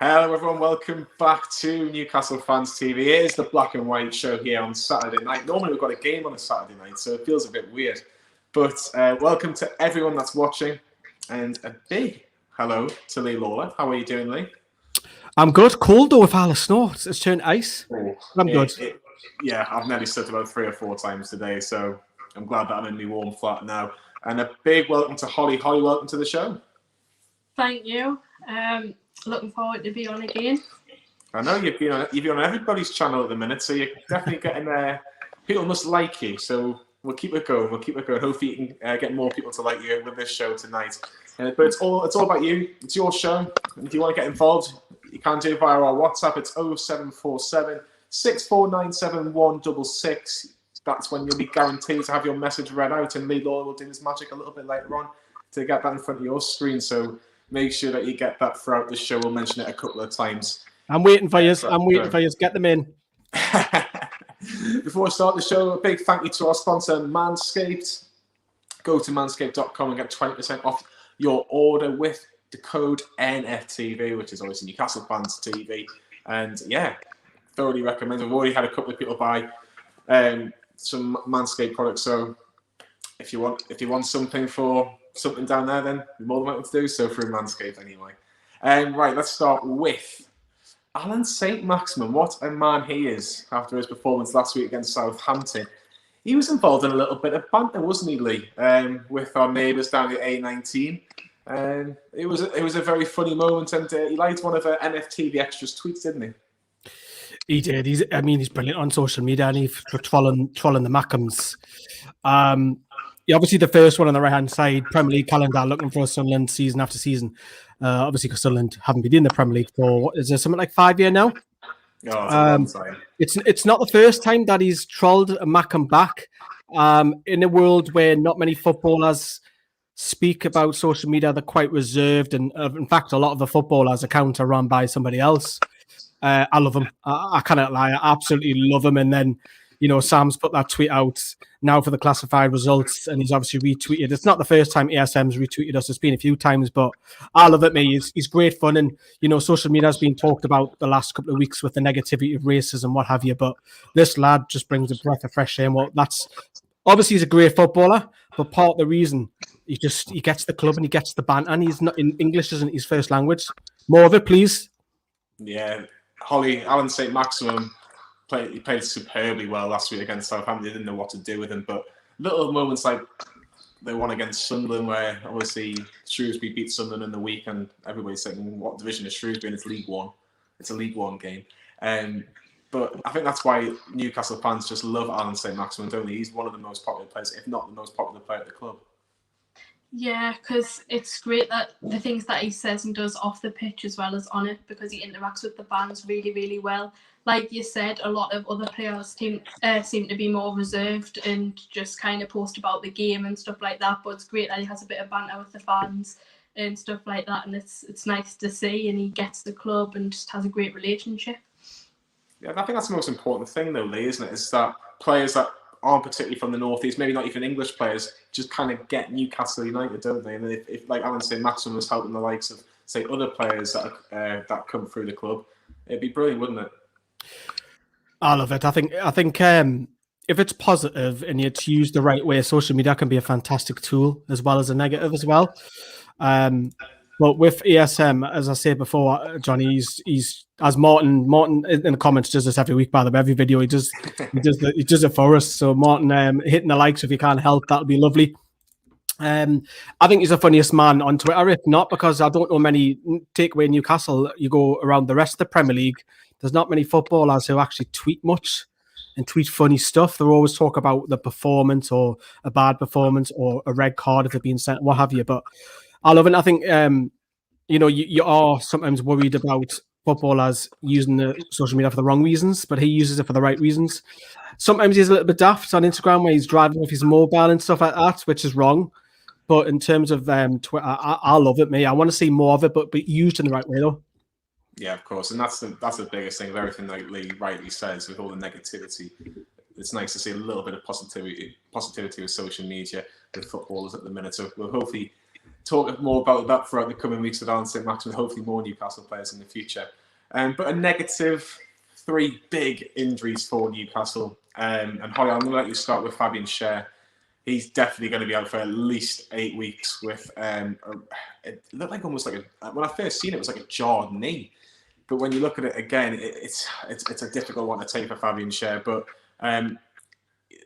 Hello everyone, welcome back to Newcastle Fans TV. It is the black and white show here on Saturday night. Normally we've got a game on a Saturday night, so it feels a bit weird. But welcome to everyone that's watching, and a big hello to Lee Lawler. How are you doing, Lee? I'm good. Cold though with all the snow. It's turned ice. I'm good. Yeah, I've nearly stood about 3 or 4 times today, so I'm glad that I'm in my warm flat now. And a big welcome to Holly. Holly, welcome to the show. Thank you. Looking forward to be on again. I know you've been on everybody's channel at the minute, so you're definitely getting there. People must like you, so we'll keep it going. Hopefully you can get more people to like you with this show tonight. But it's all about you. It's your show. And if you want to get involved, you can do it via our WhatsApp. It's 0747 6497 166. That's when you'll be guaranteed to have your message read out, and Lee Lawler will do his magic a little bit later on to get that in front of your screen. So make sure that you get that throughout the show. We'll mention it a couple of times. I'm waiting for you. Get them in. Before we start the show, a big thank you to our sponsor, Manscaped. Go to manscaped.com and get 20% off your order with the code NFTV, which is obviously Newcastle Fans TV. And yeah, thoroughly recommend. We've already had a couple of people buy some Manscaped products. So if you want something down there, then you're more than welcome to do so through Manscaped anyway. Right, let's start with Allan Saint-Maximin. What a man he is after his performance last week against Southampton. He was involved in a little bit of banter, wasn't he, Lee, with our neighbours down at A19. It was a very funny moment, and he liked one of NFTV Extra's tweets, didn't he? He did. He's brilliant on social media, and he's trolling the Mackhams. Obviously the first one on the right-hand side, Premier League calendar, looking for Sunderland season after season. Obviously, because Sunderland haven't been in the Premier League for, what is there, something like 5 years now? Oh, it's a long time. It's not the first time that he's trolled a Mackham back. In a world where not many footballers speak about social media, they're quite reserved, and in fact, a lot of the footballers' accounts are run by somebody else. I love him. I cannot lie. I absolutely love him. And then, Sam's put that tweet out now for the classified results, and he's obviously retweeted. It's not the first time ESM's retweeted us. It's been a few times, but I love it, mate. He's great fun, and social media has been talked about the last couple of weeks with the negativity of racism, what have you. But this lad just brings a breath of fresh air. And that's obviously he's a great footballer, but part of the reason he gets the club and he gets the banter, and he's not in English isn't his first language. More of it, please. Yeah, Holly, Allan Saint-Maximin played superbly well last week against Southampton. They didn't know what to do with him, but little moments like the one against Sunderland, where obviously Shrewsbury beat Sunderland in the week, and everybody's saying, what division is Shrewsbury in? It's League One. It's a League One game. But I think that's why Newcastle fans just love Allan Saint-Maximin, don't they? He's one of the most popular players, if not the most popular player at the club. Yeah, because it's great that the things that he says and does off the pitch as well as on it, because he interacts with the fans really, really well. Like you said, a lot of other players seem to be more reserved and just kind of post about the game and stuff like that. But it's great that he has a bit of banter with the fans and stuff like that, and it's nice to see. And he gets the club and just has a great relationship. Yeah, I think that's the most important thing, though, Lee, isn't it? Is that players that aren't particularly from the northeast, maybe not even English players, just kind of get Newcastle United, don't they? And if like Allan Saint-Maximin was helping the likes of, say, other players that come through the club, it'd be brilliant, wouldn't it? I love it. I think if it's positive and it's used the right way, social media can be a fantastic tool as well as a negative as well. But with ESM, as I said before, Johnny, he's as Martin in the comments does this every week. By the way, every video he does it for us. So Martin, hitting the likes if you can't help, that'll be lovely. I think he's the funniest man on Twitter. If not, because I don't know many. Take away Newcastle, you go around the rest of the Premier League. There's not many footballers who actually tweet much and tweet funny stuff. They always talk about the performance or a bad performance or a red card if they're being sent, what have you. But I love it. I think you are sometimes worried about footballers using the social media for the wrong reasons, but he uses it for the right reasons. Sometimes he's a little bit daft on Instagram where he's driving with his mobile and stuff like that, which is wrong. But in terms of Twitter, I love it, mate. I want to see more of it, but used in the right way, though. Yeah, of course. And that's the biggest thing of everything that Lee rightly says with all the negativity. It's nice to see a little bit of positivity with social media with footballers at the minute. So we'll hopefully talk more about that throughout the coming weeks with Allan Saint-Maximin, hopefully more Newcastle players in the future. But a negative, 3 big injuries for Newcastle. And Holly, I'm going to let you start with Fabian Schär. He's definitely going to be out for at least 8 weeks with, it looked like almost like when I first seen it, it was like a jarred knee. But when you look at it again, it's a difficult one to take for Fabian Schär. But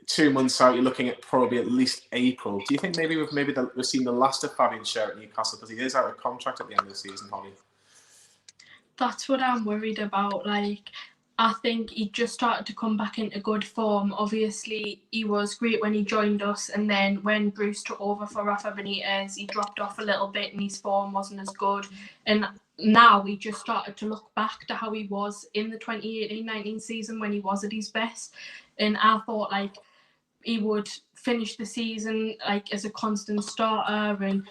2 months out, you're looking at probably at least April. Do you think maybe we've seen the last of Fabian Schär at Newcastle because he is out of contract at the end of the season, Holly? That's what I'm worried about. Like, I think he just started to come back into good form. Obviously, he was great when he joined us, and then when Bruce took over for Rafa Benitez, he dropped off a little bit and his form wasn't as good. And now he just started to look back to how he was in the 2018-19 season when he was at his best. And I thought, like, he would finish the season like as a constant starter and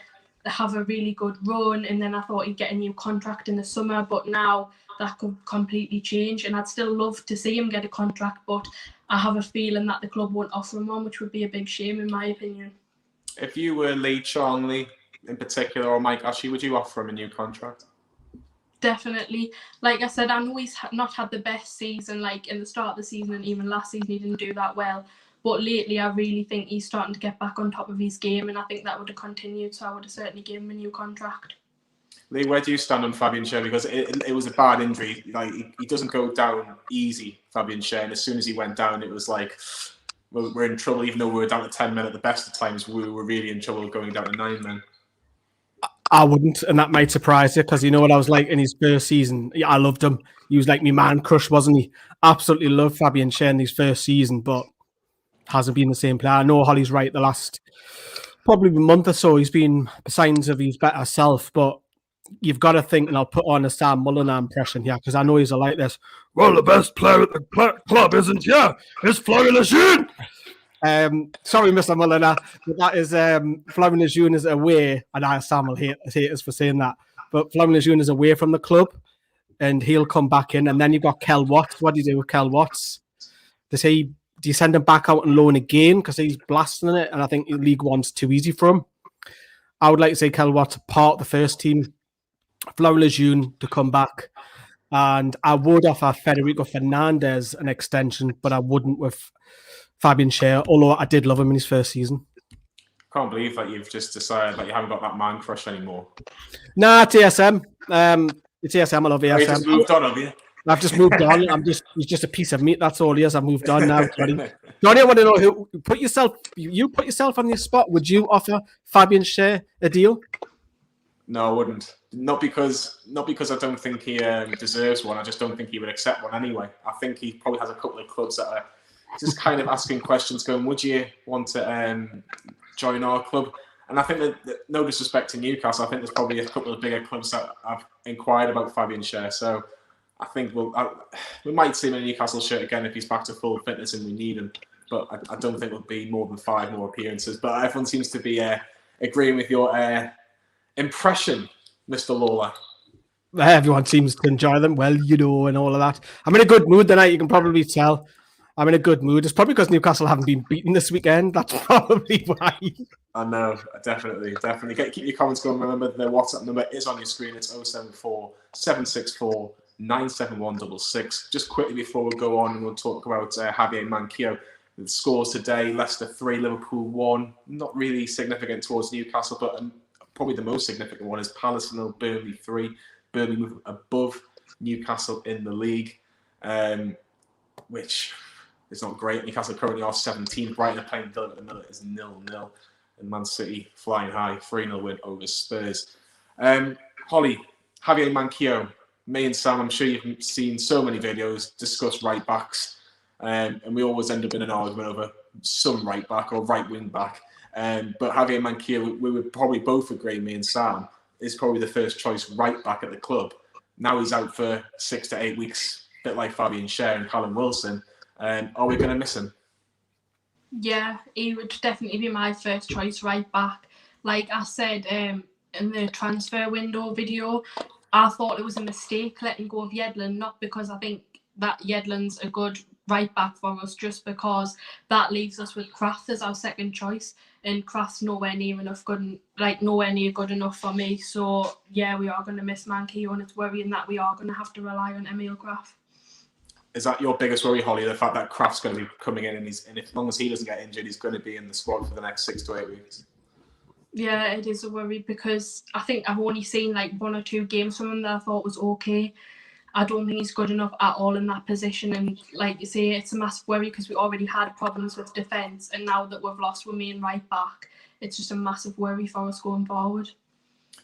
have a really good run, and then I thought he'd get a new contract in the summer, but now that could completely change, and I'd still love to see him get a contract, but I have a feeling that the club won't offer him one, which would be a big shame in my opinion. If you were Lee Charnley in particular, or Mike Ashley, would you offer him a new contract? Definitely. Like I said, I know he's not had the best season, like in the start of the season, and even last season he didn't do that well. But lately, I really think he's starting to get back on top of his game, and I think that would have continued, so I would have certainly given him a new contract. Lee, where do you stand on Fabian Schär? Because it was a bad injury. Like, he doesn't go down easy, Fabian Schär, and as soon as he went down, it was like, we're in trouble, even though we were down to 10 men at the best of times, we were really in trouble going down to 9 men. I wouldn't, and that might surprise you, because you know what I was like in his first season. Yeah, I loved him. He was like my man crush, wasn't he? Absolutely loved Fabian Schär in his first season, but hasn't been the same player. I know Holly's right. The last probably a month or so, he's been signs of his better self, but you've got to think, and I'll put on a Sam Mulliner impression here, because I know he's like this. Well, the best player at the club isn't here. It's Florian Lejeune. Sorry, Mr. Mulliner, but that is Florian Lejeune is away, and Sam will hate us for saying that, but Florian Lejeune is away from the club, and he'll come back in, and then you've got Kel Watts. What do you do with Kel Watts? Do you send him back out on loan again because he's blasting it? And I think League One's too easy for him. I would like to say Kel Watts part of the first team, Florian Lejeune to come back, and I would offer Federico Fernandez an extension, but I wouldn't with Fabian Schär, although I did love him in his first season. Can't believe that you've just decided that you haven't got that man crush anymore. Nah, TSM. It's TSM. I love ESM. You just moved on, have you? I've just moved on. He's just a piece of meat. That's all he is. I've moved on now. Johnny, I want to know who put yourself on the spot. Would you offer Fabian Schär a deal? No, I wouldn't. Not because I don't think he deserves one. I just don't think he would accept one anyway. I think he probably has a couple of clubs that are just kind of asking questions, going, "Would you want to join our club?" And I think that no disrespect to Newcastle, I think there's probably a couple of bigger clubs that have inquired about Fabian Schär. So I think we might see him in a Newcastle shirt again if he's back to full fitness and we need him. But I don't think it'll be more than 5 more appearances. But everyone seems to be agreeing with your impression, Mr. Lawler. Everyone seems to enjoy them. Well, you know, and all of that. I'm in a good mood tonight. You can probably tell. I'm in a good mood. It's probably because Newcastle haven't been beaten this weekend. That's probably why. I know, definitely. Keep your comments going. Remember, the WhatsApp number is on your screen. It's 074 764 97166. Just quickly before we go on, we'll talk about Javier Manquillo. The scores today: Leicester 3, Liverpool 1. Not really significant towards Newcastle, but probably the most significant one is Palace 0, Burnley 3. Burnley move above Newcastle in the league, which is not great. Newcastle currently off 17th. Brighton are playing Villa at the minute is 0-0. And Man City flying high, 3-0 win over Spurs. Holly, Javier Manquillo, me and Sam, I'm sure you've seen so many videos discuss right backs, and we always end up in an argument over some right back or right wing back. But Javier Manquillo, we would probably both agree, me and Sam, is probably the first choice right back at the club. Now he's out for 6 to 8 weeks, a bit like Fabian Schär and Callum Wilson. Are we going to miss him? Yeah, he would definitely be my first choice right back. Like I said in the transfer window video, I thought it was a mistake letting go of Yedlin, not because I think that Yedlin's a good right back for us, just because that leaves us with Kraft as our second choice. and Kraft's nowhere near good enough for me. So yeah, we are going to miss Manquillo, and it's worrying that we are going to have to rely on Emil Kraft. Is that your biggest worry, Holly? The fact that Kraft's going to be coming in, and as long as he doesn't get injured, he's going to be in the squad for the next 6 to 8 weeks. Yeah, it is a worry because I think I've only seen like 1 or 2 games from him that I thought was okay. I don't think he's good enough at all in that position, and like you say, it's a massive worry because we already had problems with defence, and now that we've lost our main right back, it's just a massive worry for us going forward.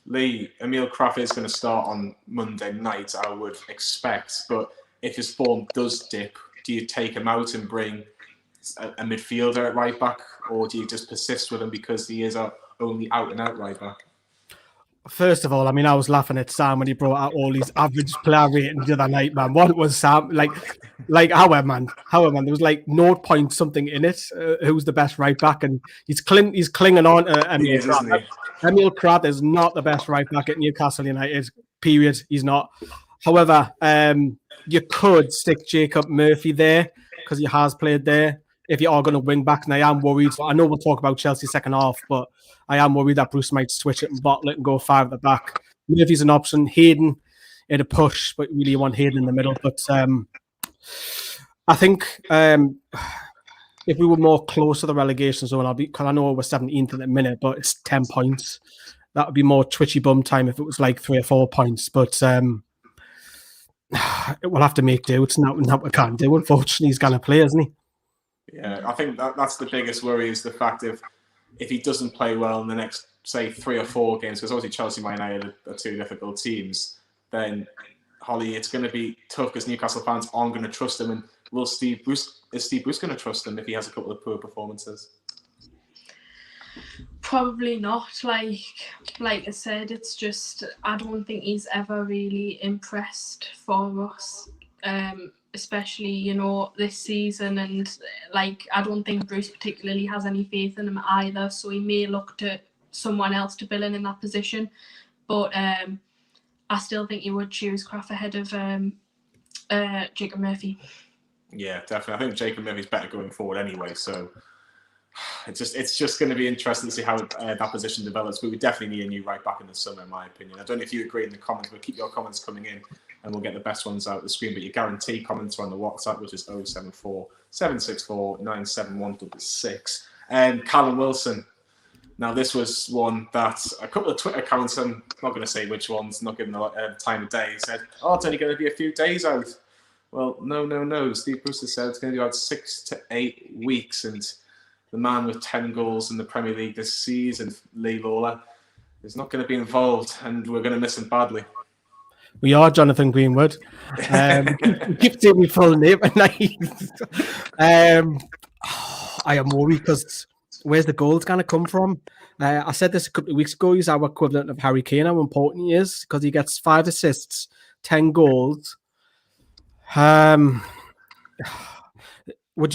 Lee, Emil Kraft is going to start on Monday night, I would expect, but if his form does dip, do you take him out and bring a midfielder at right back, or do you just persist with him because he is our only out-and-out right back? First of all, I mean, I was laughing at Sam when he brought out all these average player ratings the other night, man. What was Sam like Howard, man? There was like 0 point something in it. Who's the best right back? And he's clinging on to Emil Kraft. Emil Kraft is not the best right back at Newcastle United. Period. He's not. However, you could stick Jacob Murphy there because he has played there. If you are going to wing back, and I am worried. I know we'll talk about Chelsea second half, but I am worried that Bruce might switch it and bottle it and go 5 at the back. Murphy's an option. Hayden at a push, but really you want Hayden in the middle. But I think if we were more close to the relegation zone, because I know we're 17th at the minute, but it's 10 points. That would be more twitchy bum time if it was like 3 or 4 points. But we'll have to make do. It's not what we can't do. Unfortunately, he's going to play, isn't he? Yeah, I think that's the biggest worry is the fact if he doesn't play well in the next, say, 3 or 4 games, because obviously Chelsea and Man United are 2 difficult teams, then, Holly, it's going to be tough because Newcastle fans aren't going to trust him. And is Steve Bruce going to trust him if he has a couple of poor performances? Probably not. Like I said, it's just I don't think he's ever really impressed for us. Especially, this season, and I don't think Bruce particularly has any faith in him either, so he may look to someone else to fill in that position, but I still think he would choose Kraft ahead of Jacob Murphy. Yeah, definitely. I think Jacob Murphy's better going forward anyway, so it's just going to be interesting to see how that position develops, but we definitely need a new right back in the summer, in my opinion. I don't know if you agree in the comments, but keep your comments coming in and we'll get the best ones out of the screen. But your guarantee comments are on the WhatsApp, which is 074 764 97166. And Callum Wilson. Now, this was one that a couple of Twitter accounts, I'm not going to say which ones, not giving the time of day, said, it's only going to be a few days out. Well, no. Steve Bruce said it's going to be about 6 to 8 weeks. And the man with 10 goals in the Premier League this season, Lee Lawler, is not going to be involved, and we're going to miss him badly. We are Jonathan Greenwood. Keep saying my full name at night. I am worried because where's the goals going to come from? I said this a couple of weeks ago. He's our equivalent of Harry Kane, how important he is, because he gets 5 assists, 10 goals. Do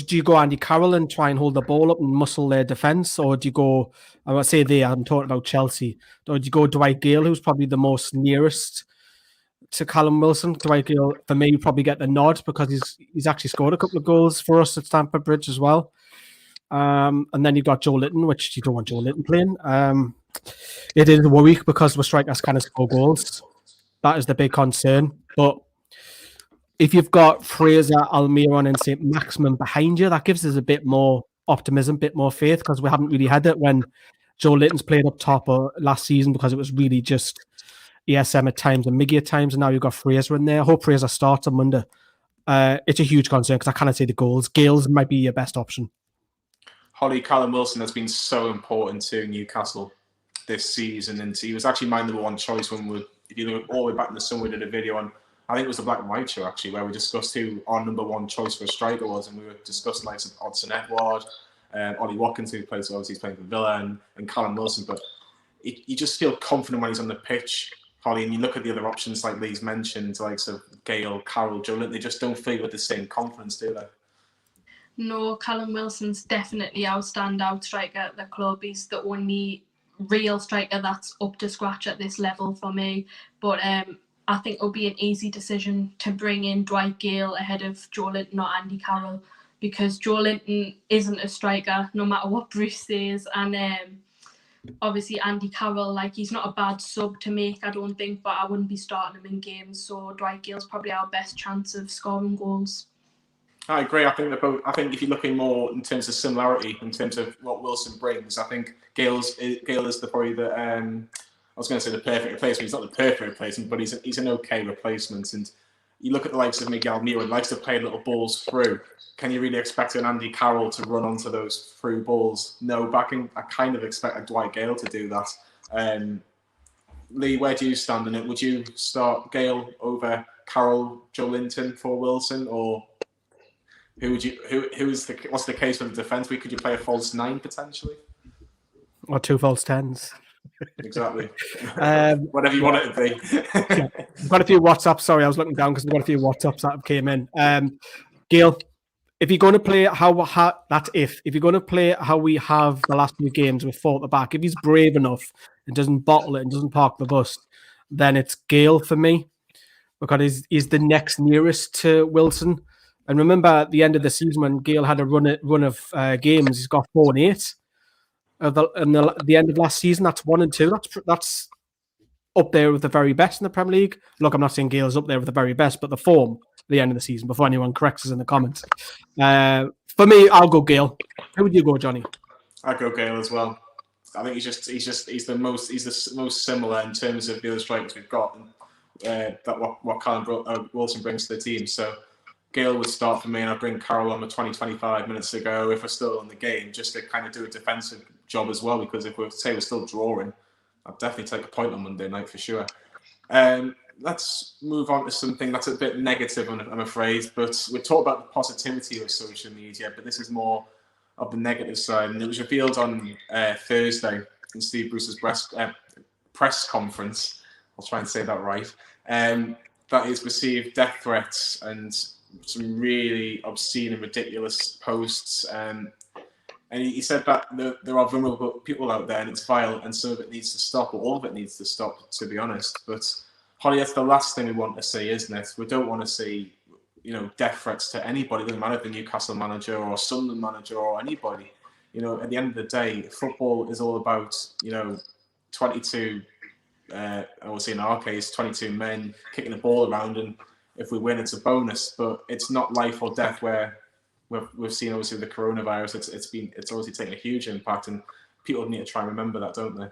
you go Andy Carroll and try and hold the ball up and muscle their defence, or do you go, I would say I'm talking about Chelsea, or do you go Dwight Gale, who's probably the most nearest to Callum Wilson? Dwight Gale, for me, probably get the nod because he's actually scored a couple of goals for us at Stamford Bridge as well. And then you've got Joe Linton, which you don't want Joe Linton playing. It is a worry because the strikers kind of score goals. That is the big concern. But if you've got Fraser, Almiron and Saint-Maximin behind you, that gives us a bit more optimism, a bit more faith, because we haven't really had it when Joe Linton's played up top last season, because it was really just ESM at times and Miggy at times, and now you've got Fraser in there. I hope Fraser starts on Monday. It's a huge concern because I cannot see the goals. Gales might be your best option. Holly, Callum Wilson has been so important to Newcastle this season, and he was actually my number 1 choice when if you look all the way back in the summer, we did a video on, I think it was the Black and White show actually, where we discussed who our number 1 choice for a striker was, and we were discussing like Odsonne Edouard, Ollie Watkins, who plays, obviously he's playing for Villa, and Callum Wilson. But you just feel confident when he's on the pitch, Holly, and you look at the other options like Lee's mentioned, like Gale, Carroll, Joe Linton, they just don't feel with the same confidence, do they? No, Callum Wilson's definitely our standout striker at the club. He's the only real striker that's up to scratch at this level for me. But I think it'll be an easy decision to bring in Dwight Gale ahead of Joe Linton or Andy Carroll, because Joe Linton isn't a striker, no matter what Bruce says. And obviously Andy Carroll, like, he's not a bad sub to make, I don't think, but I wouldn't be starting him in games. So Dwight Gale's probably our best chance of scoring goals. I agree. I think they're both. I think if you're looking more in terms of similarity, in terms of what Wilson brings, I think Gale is probably the. I was going to say the perfect replacement. He's not the perfect replacement, but he's an okay replacement. And you look at the likes of Miguel Mira, likes to play little balls through. Can you really expect an Andy Carroll to run onto those through balls? No, but I kind of expect a Dwight Gale to do that. Lee, where do you stand in it? Would you start Gale over Carroll, Joe Linton for Wilson, or what's the case with the defence? Could you play a false 9 potentially? Or 2 false 10s. Exactly. Whatever you want it to be. Yeah. We've got a few WhatsApps. Sorry, I was looking down because we've got a few WhatsApps that came in. Gale, if you're going to play if you're going to play how we have the last few games with 4 at the back, if he's brave enough and doesn't bottle it and doesn't park the bus, then it's Gale for me, because he's the next nearest to Wilson. And remember, at the end of the season when Gale had a run of games, he's got 4 and 8. At the end of last season, that's 1 and 2. That's up there with the very best in the Premier League. Look, I'm not saying Gale's up there with the very best, but the form at the end of the season, before anyone corrects us in the comments. For me, I'll go Gale. Who would you go, Johnny? I'd go Gale as well. I think he's the most similar in terms of the other strikers we've got, and what Callum Wilson brings to the team. So Gale would start for me, and I'd bring Carroll on with 20-25 minutes to go if we're still in the game, just to kind of do a defensive job as well, because if we're still drawing, I'd definitely take a point on Monday night for sure. Let's move on to something that's a bit negative, I'm afraid, but we talk about the positivity of social media, but this is more of the negative side, and it was revealed on Thursday in Steve Bruce's press conference, I'll try and say that right, that he's received death threats and some really obscene and ridiculous posts, and he said that there are vulnerable people out there and it's vile and some of it needs to stop, or all of it needs to stop, to be honest. But Holly, that's the last thing we want to see, isn't it? We don't want to see, death threats to anybody. It doesn't matter if the Newcastle manager or Sunderland manager or anybody. At the end of the day, football is all about, 22, I would say in our case, 22 men kicking the ball around, and if we win, it's a bonus. But it's not life or death, where we've seen obviously the coronavirus. It's obviously taken a huge impact, and people need to try and remember that, don't they?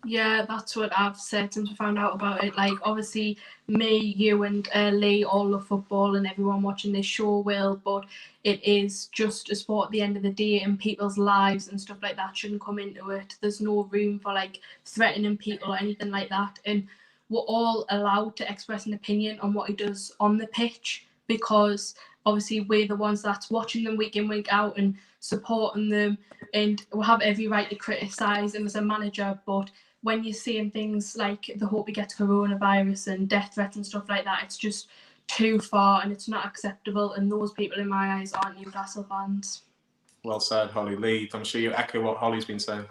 Yeah, that's what I've said since we found out about it. Like, obviously, me, you, and Lee all love football, and everyone watching this show will, but it is just a sport at the end of the day, and people's lives and stuff like that shouldn't come into it. There's no room for, like, threatening people or anything like that, and we're all allowed to express an opinion on what he does on the pitch, because obviously we're the ones that's watching them week in, week out and supporting them, and we'll have every right to criticise him as a manager. But when you're seeing things like the hope he gets coronavirus and death threats and stuff like that, it's just too far and it's not acceptable. And those people, in my eyes, aren't Newcastle fans. Well said, Holly. Lee, I'm sure you echo what Holly's been saying.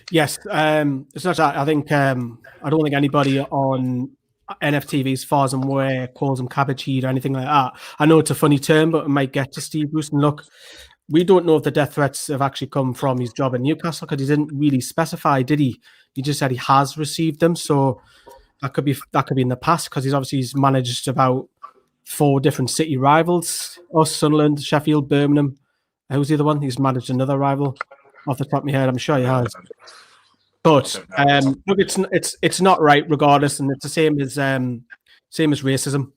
Yes, it's not that. I think I don't think anybody on NFTV, as far as I'm aware, calls him cabbage heat or anything like that. I know it's a funny term, but it might get to Steve Bruce. And look, we don't know if the death threats have actually come from his job in Newcastle, because he didn't really specify, did he? He just said he has received them. So that could be in the past, because he's managed about 4 different city rivals: us, Sunderland, Sheffield, Birmingham. Who's the other one? He's managed another rival. Off the top of my head, I'm sure he has. But look, it's not right regardless, and it's the same as racism,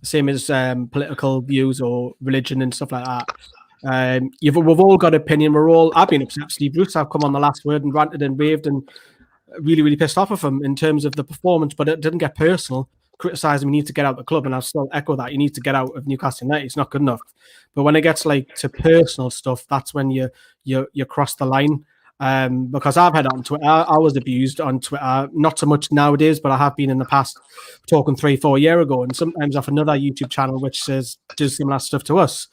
same as political views or religion and stuff like that. We've all got opinion. I've been upset. Steve Bruce, I've come on the last word and ranted and raved and really, really pissed off of him in terms of the performance, but it didn't get personal. Criticise him, he needs to get out of the club, and I'll still echo that. He needs to get out of Newcastle United. It's not good enough. But when it gets to personal stuff, that's when you cross the line. Because I've had it on Twitter. I was abused on Twitter, not so much nowadays, but I have been in the past, talking 3-4 years ago, and sometimes off another YouTube channel which does similar stuff to us.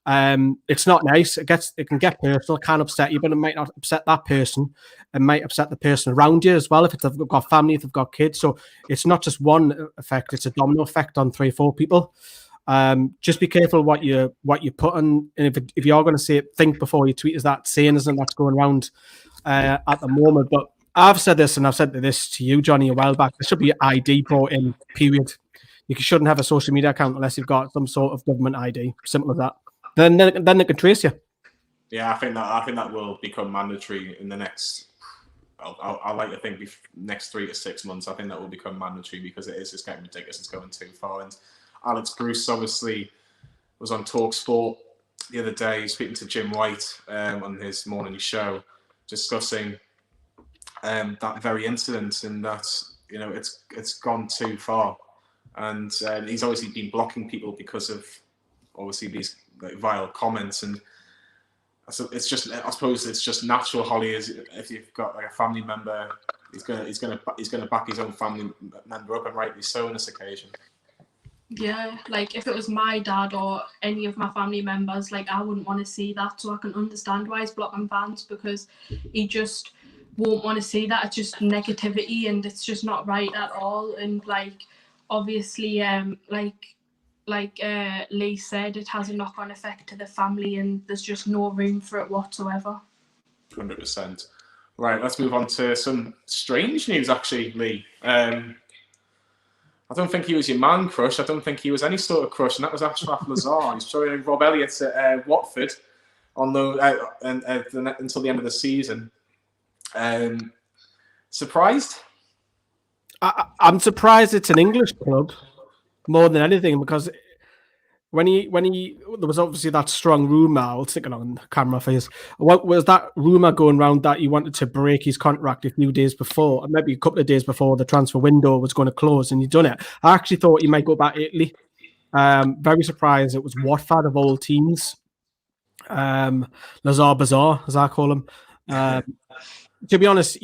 It's not nice. It can get personal, it can upset you, but it might not upset that person. It might upset the person around you as well, if they've got family, if they've got kids. So it's not just one effect, it's a domino effect on 3-4 people. Just be careful what you put on, and if you are going to say it, think before you tweet. Is that saying isn't that's going around at the moment? But I've said this, and I've said this to you, Johnny, a while back. There should be ID brought in. Period. You shouldn't have a social media account unless you've got some sort of government ID. Simple as that. Then they can trace you. Yeah, I think that will become mandatory in the next. I like to think next 3 to 6 months. I think that will become mandatory because it is just getting ridiculous. It's going too far. And Alex Bruce obviously was on TalkSport the other day speaking to Jim White on his morning show, discussing that very incident, and that it's gone too far. And he's obviously been blocking people because of obviously these vile comments. And so it's just, I suppose it's just natural, Holly, is if you've got like a family member, he's gonna back his own family member up, and rightly so on this occasion. Yeah, like if it was my dad or any of my family members, like I wouldn't want to see that. So I can understand why he's blocking fans, because he just won't want to see that. It's just negativity, and it's just not right at all. And like obviously, like Lee said, it has a knock-on effect to the family, and there's just no room for it whatsoever. 100%. Right, let's move on to some strange news, actually, Lee. I don't think he was your man crush. I don't think he was any sort of crush, and that was Achraf Lazaar. He's joining Rob Elliott at Watford on until the end of the season. Surprised? I'm surprised it's an English club more than anything, because when he there was obviously that strong rumour. I'll stick it on camera for you. What was that rumour going around that he wanted to break his contract a few days before, maybe a couple of days before the transfer window was going to close, and he'd done it? I actually thought he might go back to Italy. Very surprised it was Watford of all teams. Lazaar Bazaar, as I call him. To be honest,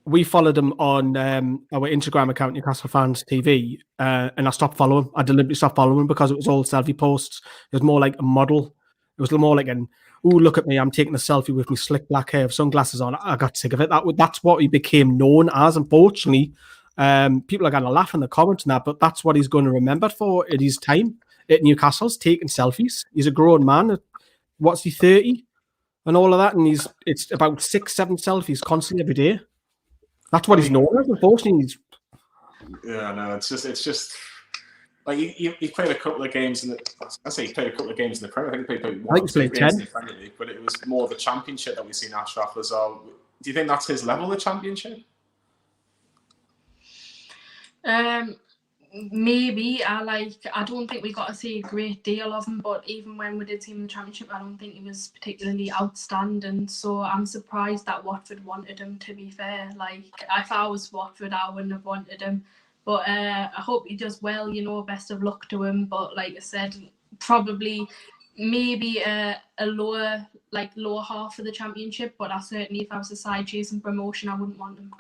we followed him on our Instagram account, Newcastle Fans TV, and I stopped following. I deliberately stopped following because it was all selfie posts. It was more like a model. It was more like an, "Ooh, look at me, I'm taking a selfie with my slick black hair, sunglasses on." I got sick of it. That's what he became known as. Unfortunately, people are going to laugh in the comments on that, but that's what he's going to remember for at his time at Newcastle's, taking selfies. He's a grown man. What's he, 30? And all of that, and it's about 6-7 selfies constantly every day. That's what he's known as, unfortunately. Yeah, no, it's just like he played a couple of games in the. I say he played a couple of games in the Premier. I think he played one. I think he played 10 in the Premier League, but it was more the Championship that we've seen Achraf Lazaar. Do you think that's his level, the Championship? Maybe. I don't think we got to see a great deal of him, but even when we did see him in the Championship, I don't think he was particularly outstanding. So I'm surprised that Watford wanted him, to be fair. Like, if I was Watford, I wouldn't have wanted him. But I hope he does well, best of luck to him. But like I said, probably maybe a lower half of the Championship, but I certainly, if I was a side chasing promotion, I wouldn't want him.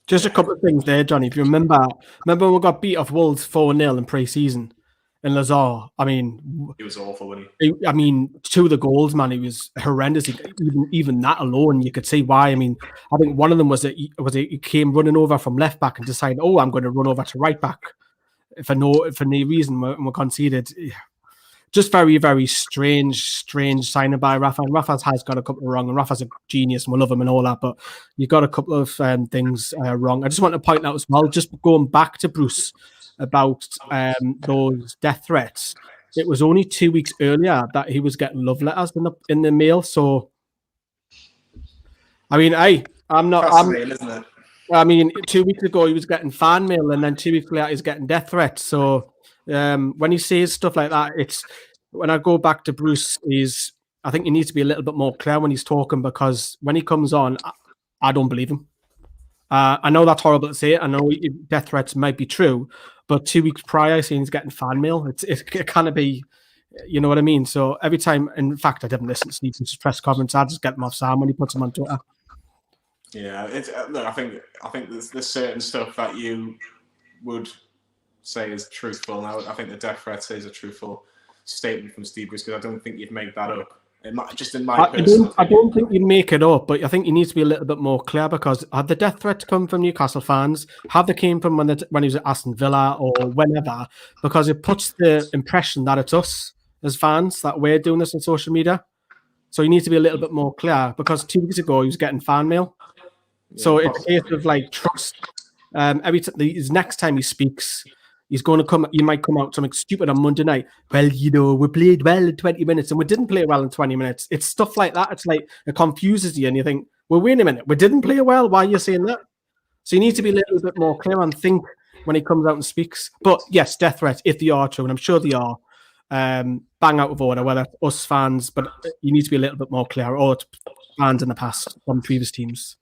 Just a couple of things there, Johnny. If you remember when we got beat off Wolves 4-0 in pre-season, and Lazaar, I mean, he was awful, wasn't he? I mean, 2 of the goals, man, he was horrendous. Even that alone, you could see why. I mean, I think one of them was that he came running over from left back and decided, "Oh, I'm going to run over to right back," for no reason. We conceded. Just very, very strange signing by Rafa. And Rafa has got a couple wrong, and Rafa's a genius, and we love him and all that, but you got a couple of things wrong. I just want to point out as well, just going back to Bruce about those death threats. It was only 2 weeks earlier that he was getting love letters in the mail. So, I mean, fascinating, isn't it? I mean, 2 weeks ago he was getting fan mail, and then 2 weeks later he's getting death threats. So, when he says stuff like that, when I go back to Bruce, I think he needs to be a little bit more clear when he's talking, because when he comes on, I don't believe him. I know that's horrible to say. I know death threats might be true, but 2 weeks prior, saying he's getting fan mail, it kind of be, you know what I mean? So every time, in fact, I didn't listen to Stevens' press conference. I just get them off Sam when he puts them on Twitter. Yeah, look, I think there's certain stuff that you would say is truthful. Now, I think the death threat is a truthful statement from Steve Bruce, because I don't think you'd make that up. Just in my personal I don't think you make it up, but I think you need to be a little bit more clear, because have the death threats come from Newcastle fans? Have they came from when he was at Aston Villa or whenever? Because it puts the impression that it's us as fans that we're doing this on social media. So you need to be a little bit more clear, because 2 weeks ago he was getting fan mail. So it's a case of like trust. Next time he speaks, he's going to come. He might come out something stupid on Monday night. Well, we played well in 20 minutes, and we didn't play well in 20 minutes. It's stuff like that. It's like it confuses you, and you think, "Well, wait a minute, we didn't play well. Why are you saying that?" So you need to be a little bit more clear and think when he comes out and speaks. But yes, death threats, if they are true, and I'm sure they are, bang out of order. Whether it's us fans, but you need to be a little bit more clear, or it's fans in the past from previous teams.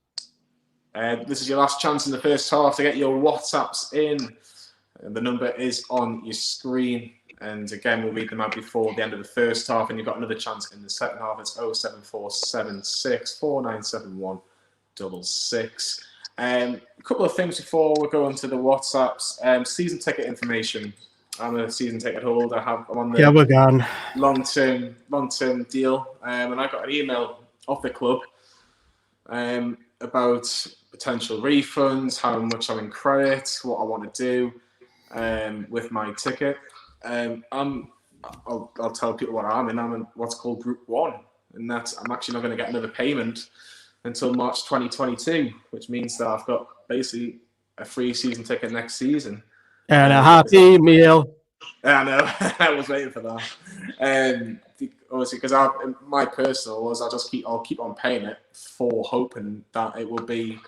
This is your last chance in the first half to get your WhatsApps in. And the number is on your screen. And again, we'll read them out before the end of the first half. And you've got another chance in the second half. It's 07476 497166. A couple of things before we go on to the WhatsApps. Season ticket information. I'm a season ticket holder. I'm on the we're gone. long-term deal. And I got an email off the club about potential refunds, how much I'm in credit, what I want to do with my ticket. I'll tell people what I'm in. I'm in what's called Group 1, and that's I'm actually not going to get another payment until March 2022, which means that I've got basically a free season ticket next season. And a happy meal. I know. I was waiting for that. Obviously, because my personal was I'll keep on paying it for hoping that it will be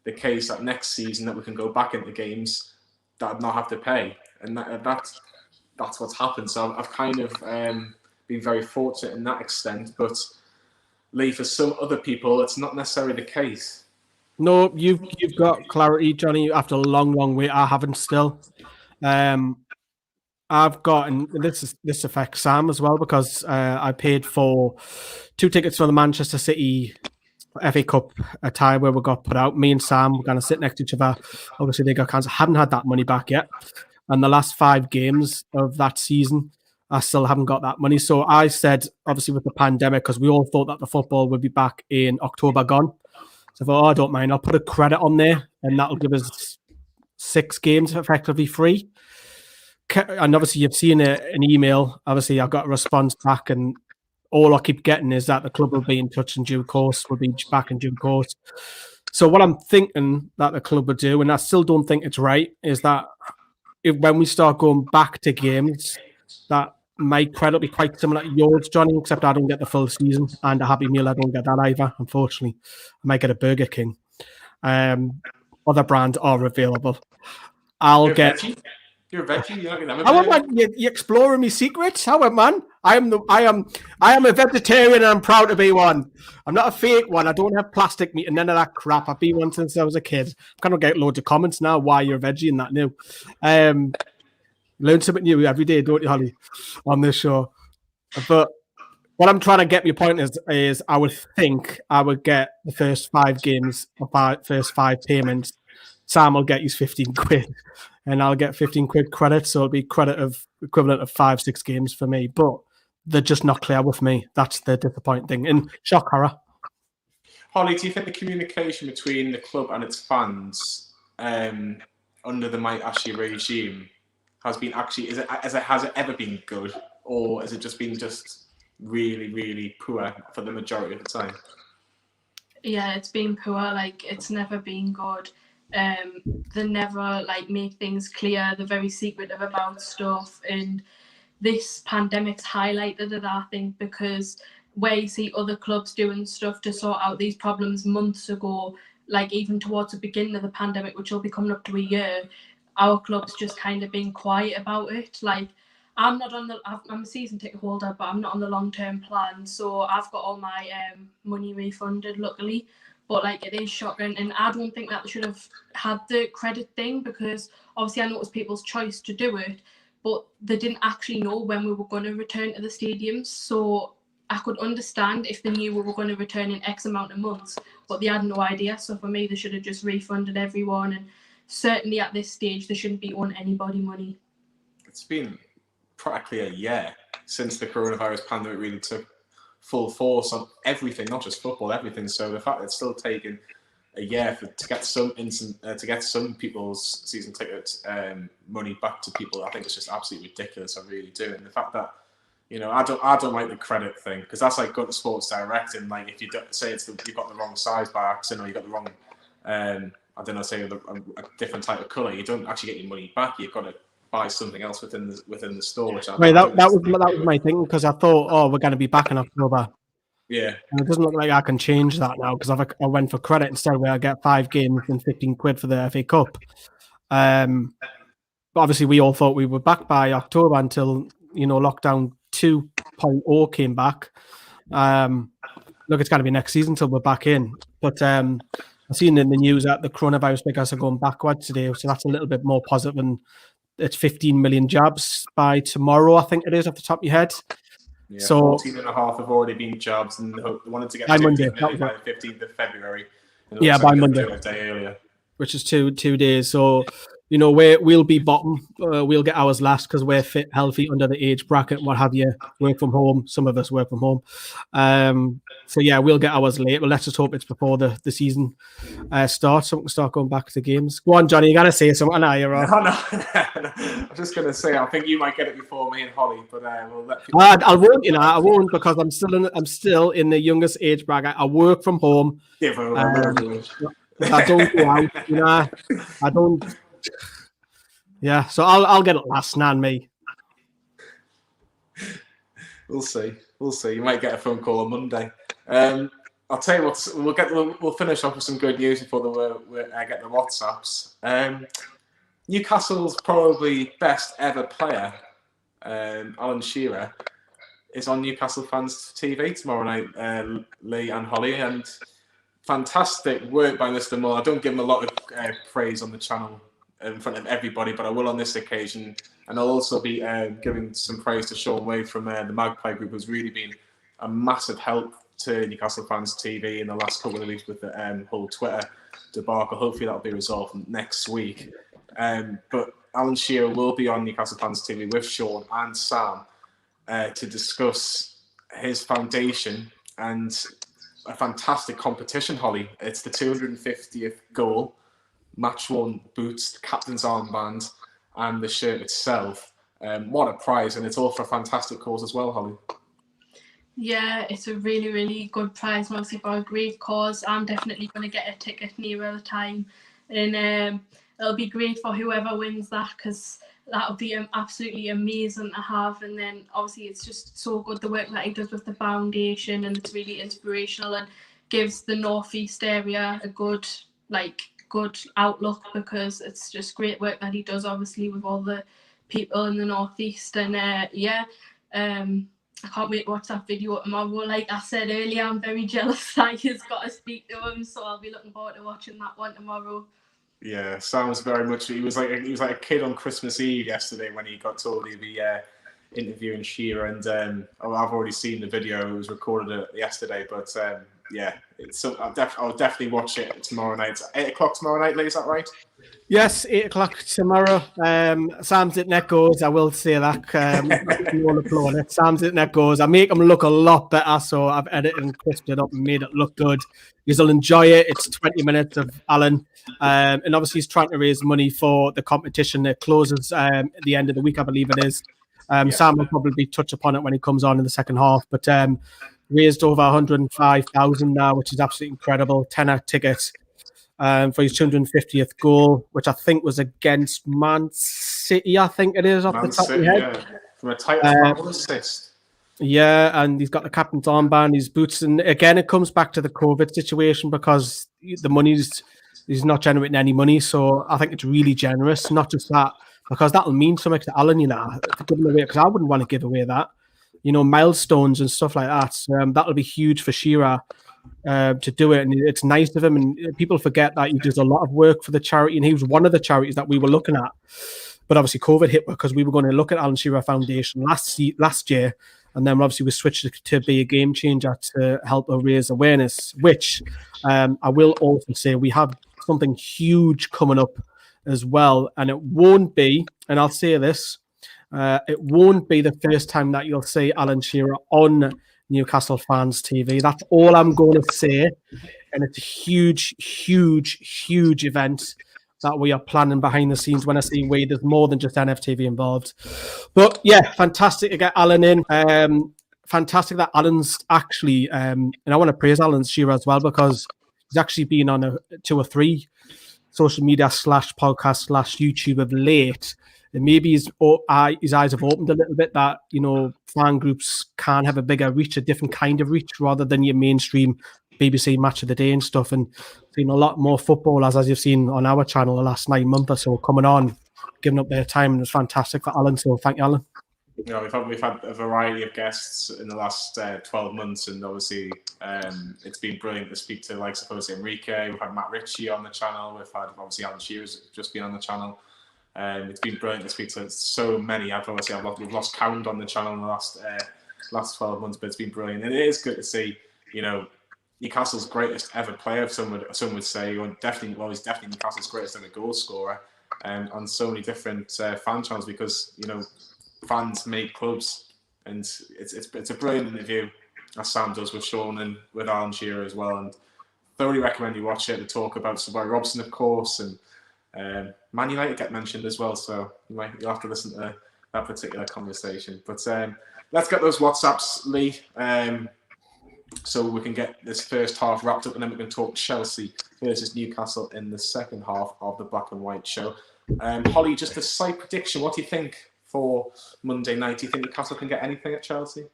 the case that next season that we can go back into games that I'd not have to pay, and that's what's happened. So I've kind of been very fortunate in that extent. But Lee, for some other people, it's not necessarily the case. No, you've got clarity, Johnny. After a long wait, I haven't still. I've got, and this affects Sam as well, because I paid for 2 tickets for the Manchester City FA Cup tie where we got put out. Me and Sam were going to sit next to each other. Obviously, they got cancelled. Haven't had that money back yet. And the last 5 games of that season, I still haven't got that money. So I said, obviously, with the pandemic, because we all thought that the football would be back in October gone. So I thought, I don't mind. I'll put a credit on there, and that'll give us 6 games effectively free. And obviously, you've seen an email. Obviously, I've got a response back, and all I keep getting is that the club will be in touch in due course. We'll be back in due course. So what I'm thinking that the club will do, and I still don't think it's right, is that when we start going back to games, that my credit will be quite similar to yours, Johnny, except I don't get the full season, and a Happy Meal, I don't get that either, unfortunately. I might get a Burger King. Other brands are available. You're a veggie? You're not gonna you exploring me secrets? How man? I am a vegetarian, and I'm proud to be one. I'm not a fake one. I don't have plastic meat and none of that crap. I've been one since I was a kid. I'm kind of getting loads of comments now why you're a veggie and that new. Learn something new every day, don't you, Holly, on this show? But what I'm trying to get my point is I would think I would get the first 5 games, first 5 payments. Sam will get his 15 quid, and I'll get 15 quid credit. So it'll be credit of equivalent of 5-6 games for me. But they're just not clear with me. That's the disappointing thing. And shock horror. Holly, do you think the communication between the club and its fans under the Mike Ashley regime has been actually has it ever been good, or has it just been really, really poor for the majority of the time? Yeah, it's been poor. Like, it's never been good. They never make things clear. They're very secretive about stuff, and this pandemic's highlighted it, I think, because where you see other clubs doing stuff to sort out these problems months ago, like even towards the beginning of the pandemic, which will be coming up to a year, our club's just kind of been quiet about it. Like, I'm a season ticket holder, but I'm not on the long-term plan, so I've got all my money refunded, luckily. But it is shocking, and I don't think that they should have had the credit thing, because obviously I know it was people's choice to do it, but they didn't actually know when we were going to return to the stadiums. So I could understand if they knew we were going to return in X amount of months, but they had no idea. So for me, they should have just refunded everyone, and certainly at this stage, they shouldn't be owing anybody money. It's been practically a year since the coronavirus pandemic really took full force on everything, not just football, everything. So the fact that it's still taking a year to get some people's season ticket money back to people, I think it's just absolutely ridiculous. I really do. And the fact that, I don't like the credit thing, because that's like going to Sports Direct, and like if you say you've got the wrong size by accident, or you got the wrong I don't know, say a different type of colour, you don't actually get your money back. You've got to buy something else within the store. Which that was my thing, because I thought, we're going to be back in October. Yeah, and it doesn't look like I can change that now, because I went for credit instead, where I get 5 games and 15 quid for the FA Cup. But obviously, we all thought we were back by October until lockdown 2.0 came back. Look, it's going to be next season until we're back in. But I've seen in the news that the coronavirus figures are going backwards today, so that's a little bit more positive. And it's 15 million jabs by tomorrow, I think it is, off the top of your head. Yeah, so 14 and a half have already been jabs, and they wanted to get by 15 Monday, million by the 15th of February. Yeah, by Monday. A day earlier. Which is two days. So, we'll be bottom. We'll get ours last because we're fit, healthy, under the age bracket, what have you. Work from home. Some of us work from home. So, yeah, we'll get ours late. But let's just hope it's before the season starts, so we can start going back to games. Go on, Johnny. You got to say something. No, you're right. No. I'm just going to say, I think you might get it before me and Holly, but we'll let people... I won't, I won't, because I'm still in the youngest age bracket. I work from home. Yeah, I don't go out, I don't. Yeah, so I'll get it last, and me. We'll see. You might get a phone call on Monday. I'll tell you what. We'll finish off with some good news before I get the WhatsApps. Newcastle's probably best ever player, Alan Shearer, is on Newcastle Fans TV tomorrow night. Lee and Holly, and fantastic work by Mr. Mull. I don't give him a lot of praise on the channel in front of everybody, but I will on this occasion. And I'll also be giving some praise to Sean Wade from the Magpie Group, who's really been a massive help to Newcastle Fans TV in the last couple of weeks with the whole Twitter debacle. Hopefully that'll be resolved next week. But Alan Shearer will be on Newcastle Fans TV with Sean and Sam to discuss his foundation and a fantastic competition, Holly. It's the 250th goal, match-worn boots, the captain's armband, and the shirt itself. What a prize, and it's all for a fantastic cause as well, Holly. Yeah, it's a really, really good prize, mostly for a great cause. I'm definitely going to get a ticket nearer the time, and it'll be great for whoever wins that, because that'll be absolutely amazing to have. And then obviously it's just so good, the work that he does with the foundation, and it's really inspirational and gives the Northeast area a good outlook, because it's just great work that he does, obviously, with all the people in the Northeast. And I can't wait to watch that video tomorrow. Like I said earlier, I'm very jealous that he's got to speak to him, so I'll be looking forward to watching that one tomorrow. Yeah, sounds very much. He was like a kid on Christmas Eve yesterday when he got told he'd be interviewing Shearer, and I've already seen the video. It was recorded yesterday, but yeah, I'll definitely watch it tomorrow night. 8 o'clock tomorrow night, Lee, is that right? Yes, 8 o'clock tomorrow. Sam's Internet goes. I will say that. You want to applaud it. Sam's Internet goes. I make him look a lot better, so I've edited and crisped it up and made it look good. You'll enjoy it. It's 20 minutes of Alan, and obviously he's trying to raise money for the competition that closes at the end of the week, I believe it is. Sam will probably touch upon it when he comes on in the second half, but raised over 105,000 now, which is absolutely incredible. Tenner tickets for his 250th goal, which I think was against Man City, I think it is, off the top of your head. Yeah. From a title assist. Yeah, and he's got the captain's armband, his boots, and again, it comes back to the COVID situation, because the money's he's not generating any money, so I think it's really generous. Not just that, because that'll mean so much to Alan, to give him away, because I wouldn't want to give away that. Milestones and stuff like that. That'll be huge for Shearer to do it, and it's nice of him. And people forget that he does a lot of work for the charity, and he was one of the charities that we were looking at. But obviously, COVID hit, because we were going to look at Alan Shearer Foundation last year, and then obviously we switched it to be a game changer to help raise awareness. Which I will also say we have something huge coming up as well, and it won't be. And I'll say this. It won't be the first time that you'll see Alan Shearer on Newcastle Fans TV. That's all I'm going to say. And it's a huge, huge, huge event that we are planning behind the scenes. When I say we, there's more than just NFTV involved. But yeah, fantastic to get Allan in. Fantastic that Allan's actually, and I want to praise Allan Shearer as well, because he's actually been on 2 or 3 social media / podcast / YouTube of late. And maybe his eyes have opened a little bit that, fan groups can have a bigger reach, a different kind of reach, rather than your mainstream BBC Match of the Day and stuff. And seen a lot more footballers, as you've seen on our channel the last 9 months or so, coming on, giving up their time. And it's fantastic for Allan. So thank you, Allan. We've had a variety of guests in the last 12 months, and obviously it's been brilliant to speak to, like, Jose Enrique. We've had Matt Ritchie on the channel. We've had, obviously, Alan Shearer's just been on the channel. It's been brilliant to speak to so many. We've lost count on the channel in the last 12 months, but it's been brilliant. And it is good to see, Newcastle's greatest ever player, some would say, or he's definitely Newcastle's greatest ever goal scorer, on so many different fan channels, because, fans make clubs, and it's a brilliant interview, as Sam does with Sean and with Alan Shearer as well, and thoroughly recommend you watch it. To talk about Sir Bobby Robson, of course, and Man United get mentioned as well, so you'll have to listen to that particular conversation. But let's get those WhatsApps, Lee, so we can get this first half wrapped up, and then we can talk Chelsea versus Newcastle in the second half of the Black and White show. Holly, just a slight prediction. What do you think for Monday night? Do you think Newcastle can get anything at Chelsea?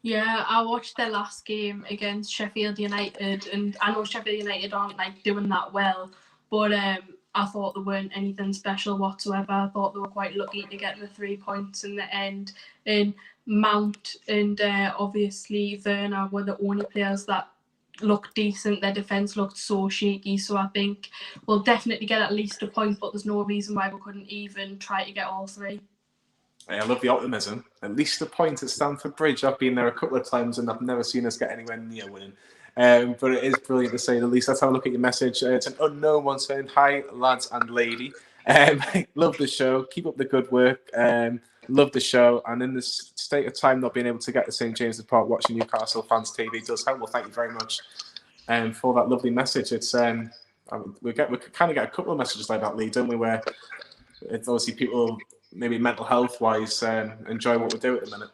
Yeah, I watched their last game against Sheffield United, and I know Sheffield United aren't doing that well, but I thought there weren't anything special whatsoever. I thought they were quite lucky to get the 3 points in the end. And Mount and obviously Werner were the only players that looked decent. Their defence looked so shaky, so I think we'll definitely get at least a point, but there's no reason why we couldn't even try to get all 3. I love the optimism. At least a point at Stamford Bridge. I've been there a couple of times and I've never seen us get anywhere near winning. But it is brilliant to say the least. Let's have a look at your message. It's an unknown one saying, "Hi, lads and lady. Love the show. Keep up the good work. Love the show. And in this state of time, not being able to get to St James's Park, watching Newcastle Fans TV does help. Well, thank you very much for that lovely message. It's we kind of get a couple of messages like that, Lee, don't we? Where it's obviously people, maybe mental health wise, enjoy what we do at the minute.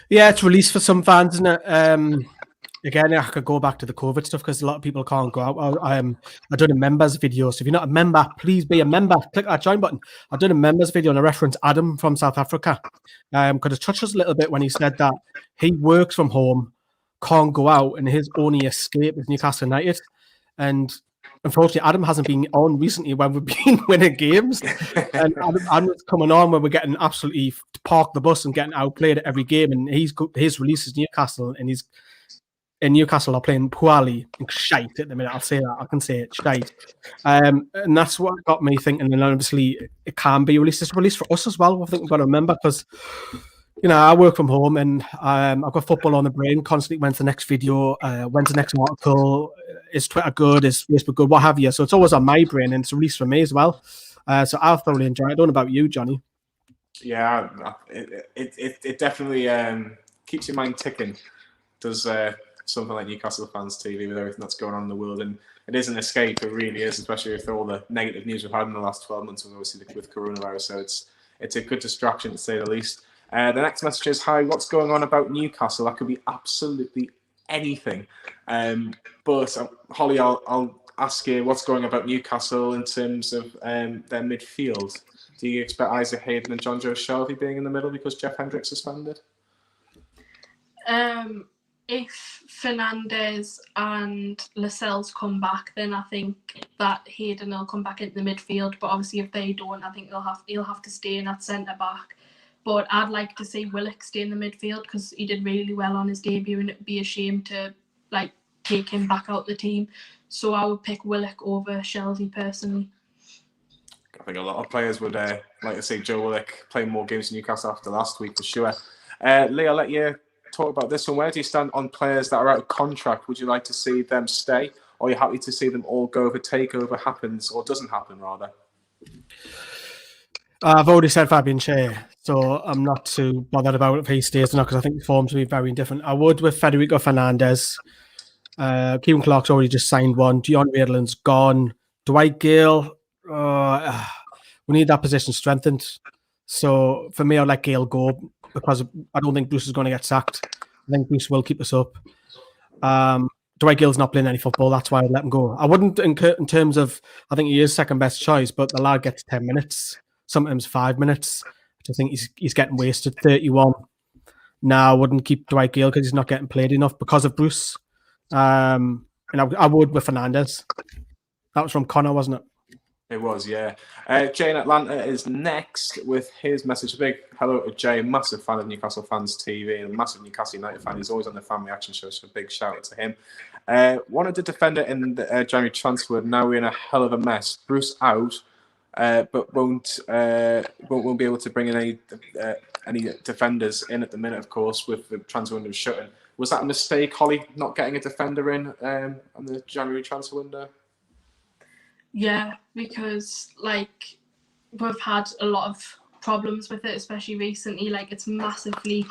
Yeah, it's released for some fans, isn't it? Again, I could go back to the COVID stuff because a lot of people can't go out. I done a members video. So if you're not a member, please be a member. Click that join button. I done a members video and I referenced Adam from South Africa. Because it touched us a little bit when he said that he works from home, can't go out, and his only escape is Newcastle United. And unfortunately, Adam hasn't been on recently when we've been winning games. And Adam's coming on when we're getting absolutely parked the bus and getting outplayed at every game. And his release is Newcastle, and Newcastle are playing poorly and shite at the minute. I'll say that. I can say it, shite. And that's what got me thinking. And obviously, it can be released. It's released for us as well. I think we've got to remember because, I work from home and I've got football on the brain constantly. When's the next video? When's the next article? Is Twitter good? Is Facebook good? What have you? So it's always on my brain, and it's released for me as well. So I'll thoroughly enjoy it. I don't know about you, Johnny. Yeah, it definitely keeps your mind ticking. Does something like Newcastle Fans TV with everything that's going on in the world, and it is an escape. It really is, especially with all the negative news we've had in the last 12 months, obviously with coronavirus. So it's a good distraction to say the least. The next message is, "Hi, what's going on about Newcastle?" That could be absolutely anything. But Holly, I'll ask you what's going on about Newcastle in terms of their midfield. Do you expect Isaac Hayden and John Joe Shelby being in the middle because Jeff Hendrick's suspended? If Fernandes and Lascelles come back, then I think that Hayden will come back into the midfield. But obviously, if they don't, I think he'll have to stay in at centre back. But I'd like to see Willock stay in the midfield because he did really well on his debut, and it'd be a shame to take him back out the team. So I would pick Willock over Shelby personally. I think a lot of players would like to see Joe Willock playing more games in Newcastle after last week for sure. Lee, I'll let you talk about this one. Where do you stand on players that are out of contract? Would you like to see them stay, or are you happy to see them all go if a takeover happens or doesn't happen, rather? I've already said Fabian Schär. So I'm not too bothered about if he stays or not, because I think the forms will be very different. I would with Federico Fernandez. Kieran Clark's already just signed one. Dion Riedland's gone. Dwight Gale, we need that position strengthened. So for me, I'd let Gale go because I don't think Bruce is going to get sacked. I think Bruce will keep us up. Dwight Gale's not playing any football. That's why I'd let him go. I wouldn't in terms of, I think he is second best choice, but the lad gets 10 minutes, sometimes 5 minutes. I think he's getting wasted. 31. Now I wouldn't keep Dwight Gale because he's not getting played enough because of Bruce. And I would with Fernandez. That was from Connor, wasn't it? It was, yeah. Jay in Atlanta is next with his message. A big hello to Jay, massive fan of Newcastle Fans TV and a massive Newcastle United fan. He's always on the fan reaction show, so a big shout out to him. Wanted to defend it in the January transfer. Now we're in a hell of a mess. Bruce out, but won't be able to bring in any defenders in at the minute, of course, with the transfer window shutting. Was that a mistake, Holly, not getting a defender in on the January transfer window? Yeah, because like we've had a lot of problems with it, especially recently. Like it's massively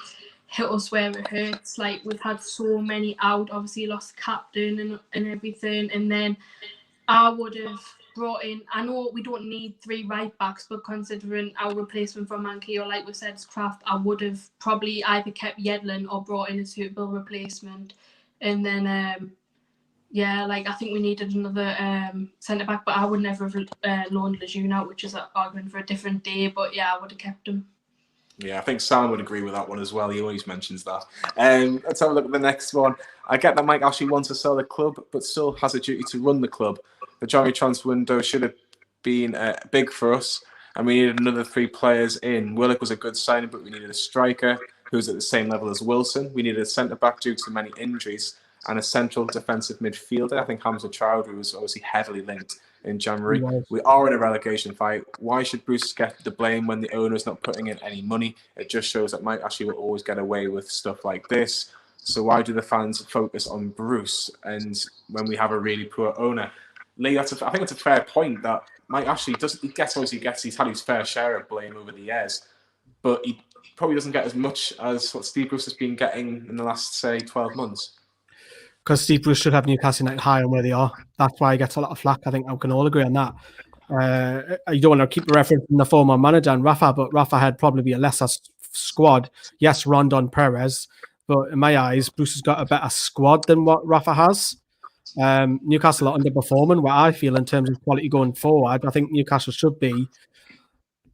hit us where it hurts. Like we've had so many out. Obviously, lost captain and everything. And then I would have brought in. I know we don't need 3 right backs, but considering our replacement for Manquillo, like we said, is Kraft, I would have probably either kept Yedlin or brought in a suitable replacement. And then yeah, like I think we needed another centre back, but I would never have loaned Lejeune out, which is an argument for a different day. But yeah, I would have kept him. Yeah, I think Sam would agree with that one as well. He always mentions that. Let's have a look at the next one. I get that Mike Ashley wants to sell the club, but still has a duty to run the club. The January transfer window should have been big for us, and we needed another 3 players in. Willock was a good signing, but we needed a striker who's at the same level as Wilson. We needed a centre back due to many injuries, and a central defensive midfielder. I think Hamza Chowdhury was obviously heavily linked in January. We are in a relegation fight. Why should Bruce get the blame when the owner is not putting in any money? It just shows that Mike Ashley will always get away with stuff like this. So why do the fans focus on Bruce and when we have a really poor owner? Lee, I think it's a fair point that Mike Ashley he's had his fair share of blame over the years, but he probably doesn't get as much as what Steve Bruce has been getting in the last, say, 12 months. Because Steve Bruce should have Newcastle United higher than where they are. That's why he gets a lot of flack. I think I can all agree on that. You don't want to keep referencing the former manager and Rafa, but Rafa had probably a lesser squad. Yes, Rondon Perez, but in my eyes, Bruce has got a better squad than what Rafa has. Newcastle are underperforming, what I feel in terms of quality going forward. I think Newcastle should be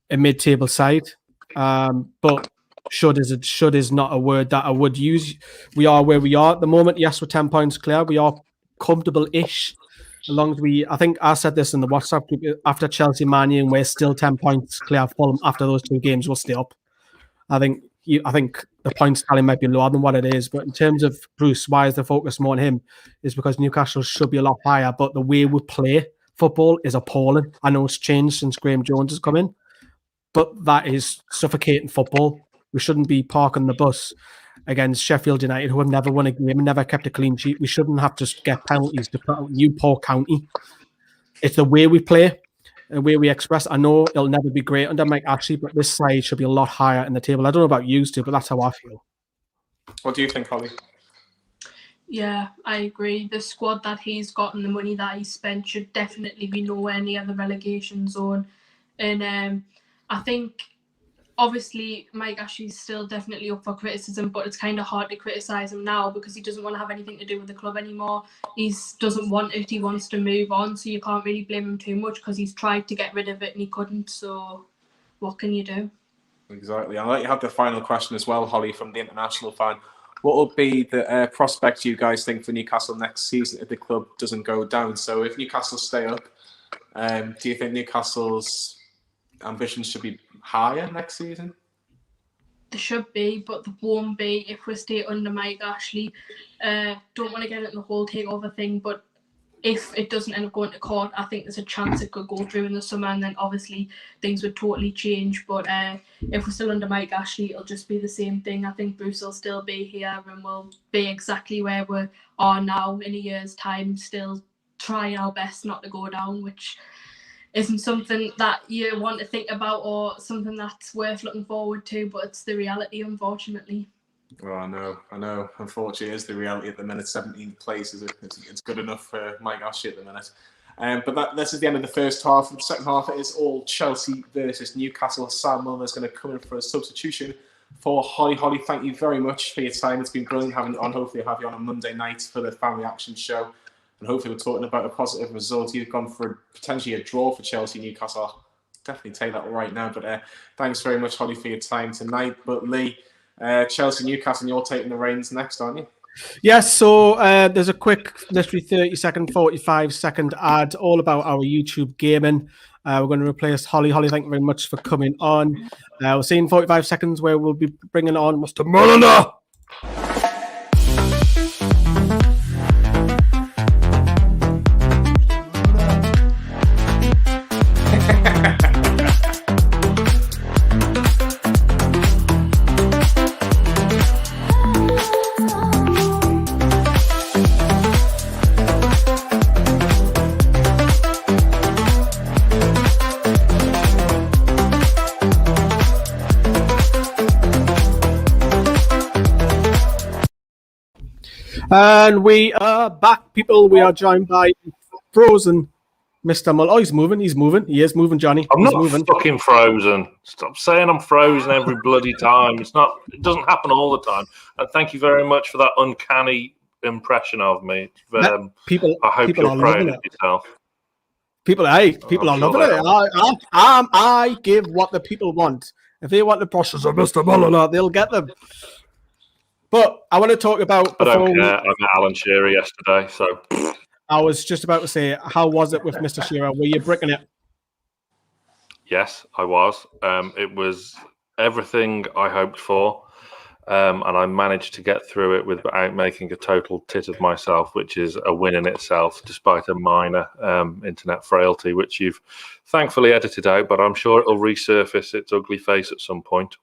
a mid-table side, but should is not a word that I would use. We are where we are at the moment. Yes, we're 10 points clear. We are comfortable-ish. As long as I think I said this in the WhatsApp group, after Chelsea, Man U, and we're still 10 points clear of Fulham after those 2 games, we'll stay up. I think the points tally might be lower than what it is, but in terms of Bruce, why is the focus more on him? Is because Newcastle should be a lot higher, but the way we play football is appalling. I know it's changed since Graham Jones has come in, but that is suffocating football. We shouldn't be parking the bus against Sheffield United, who have never won a game and never kept a clean sheet. We shouldn't have to get penalties to put out Newport County. It's the way we play, the way we express. I know it'll never be great under Mike Ashley, but this side should be a lot higher in the table. I don't know about you two, but that's how I feel. What do you think, Holly? Yeah, I agree. The squad that he's got and the money that he spent should definitely be nowhere near the relegation zone. And I think obviously Mike Ashley's still definitely up for criticism, but it's kind of hard to criticise him now because he doesn't want to have anything to do with the club anymore. He doesn't want it. He wants to move on, so you can't really blame him too much because he's tried to get rid of it and he couldn't. So what can you do? Exactly. I'll let you have the final question as well, Holly, from the international fan. What will be the prospect you guys think for Newcastle next season if the club doesn't go down? So if Newcastle stay up, do you think Newcastle's ambitions should be higher next season? There should be, but there won't be if we stay under Mike Ashley. Don't want to get into the whole takeover thing, but if it doesn't end up going to court, I think there's a chance it could go through in the summer, and then obviously things would totally change. But if we're still under Mike Ashley, it'll just be the same thing. I think Bruce will still be here and we'll be exactly where we are now in a year's time, still trying our best not to go down, which isn't something that you want to think about or something that's worth looking forward to, but it's the reality, unfortunately. Oh, I know. Unfortunately, it is the reality at the minute. 17th place it's good enough for Mike Ashley at the minute. But this is the end of the first half. For the second half, it is all Chelsea versus Newcastle. Sam Milner's going to come in for a substitution for Holly. Holly, thank you very much for your time. It's been brilliant having you on. Hopefully, I'll have you on a Monday night for the Family Action Show. And hopefully, we're talking about a positive result. You've gone for potentially a draw for Chelsea Newcastle. I'll definitely take that right now. But thanks very much, Holly, for your time tonight. But Lee, Chelsea Newcastle, you're taking the reins next, aren't you? Yes, so there's a quick, literally 30-second, 45-second ad all about our YouTube gaming. We're going to replace Holly. Holly, thank you very much for coming on. We'll see in 45 seconds where we'll be bringing on Mr. Mulliner. And we are back, people. We are joined by frozen Mr. Mull. Oh, he's moving. He is moving, Johnny. I'm not fucking frozen. Stop saying I'm frozen every bloody time. It doesn't happen all the time. And thank you very much for that uncanny impression of me. I hope you're proud of yourself. People are loving it. I give what the people want. If they want the brushes of Mr. Mulliner, they'll get them. But I want to talk about... I don't care. I met Allan Saint-Maximin yesterday, so... I was just about to say, how was it with Mr. Shearer? Were you bricking it? Yes, I was. It was everything I hoped for, and I managed to get through it without making a total tit of myself, which is a win in itself, despite a minor internet frailty, which you've thankfully edited out, but I'm sure it'll resurface its ugly face at some point.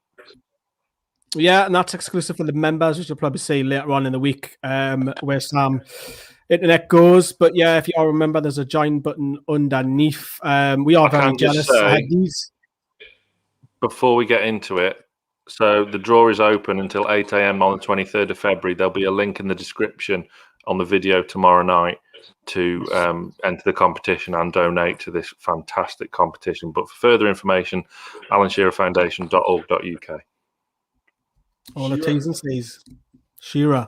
Yeah, and that's exclusive for the members, which you'll probably see later on in the week where Sam internet goes. But yeah, if you all remember, there's a join button underneath. We are very jealous. Before we get into it, so the draw is open until 8 a.m. on the 23rd of February. There'll be a link in the description on the video tomorrow night to enter the competition and donate to this fantastic competition. But for further information, AllanShearerFoundation.org.uk. All the T's and C's. Shearer.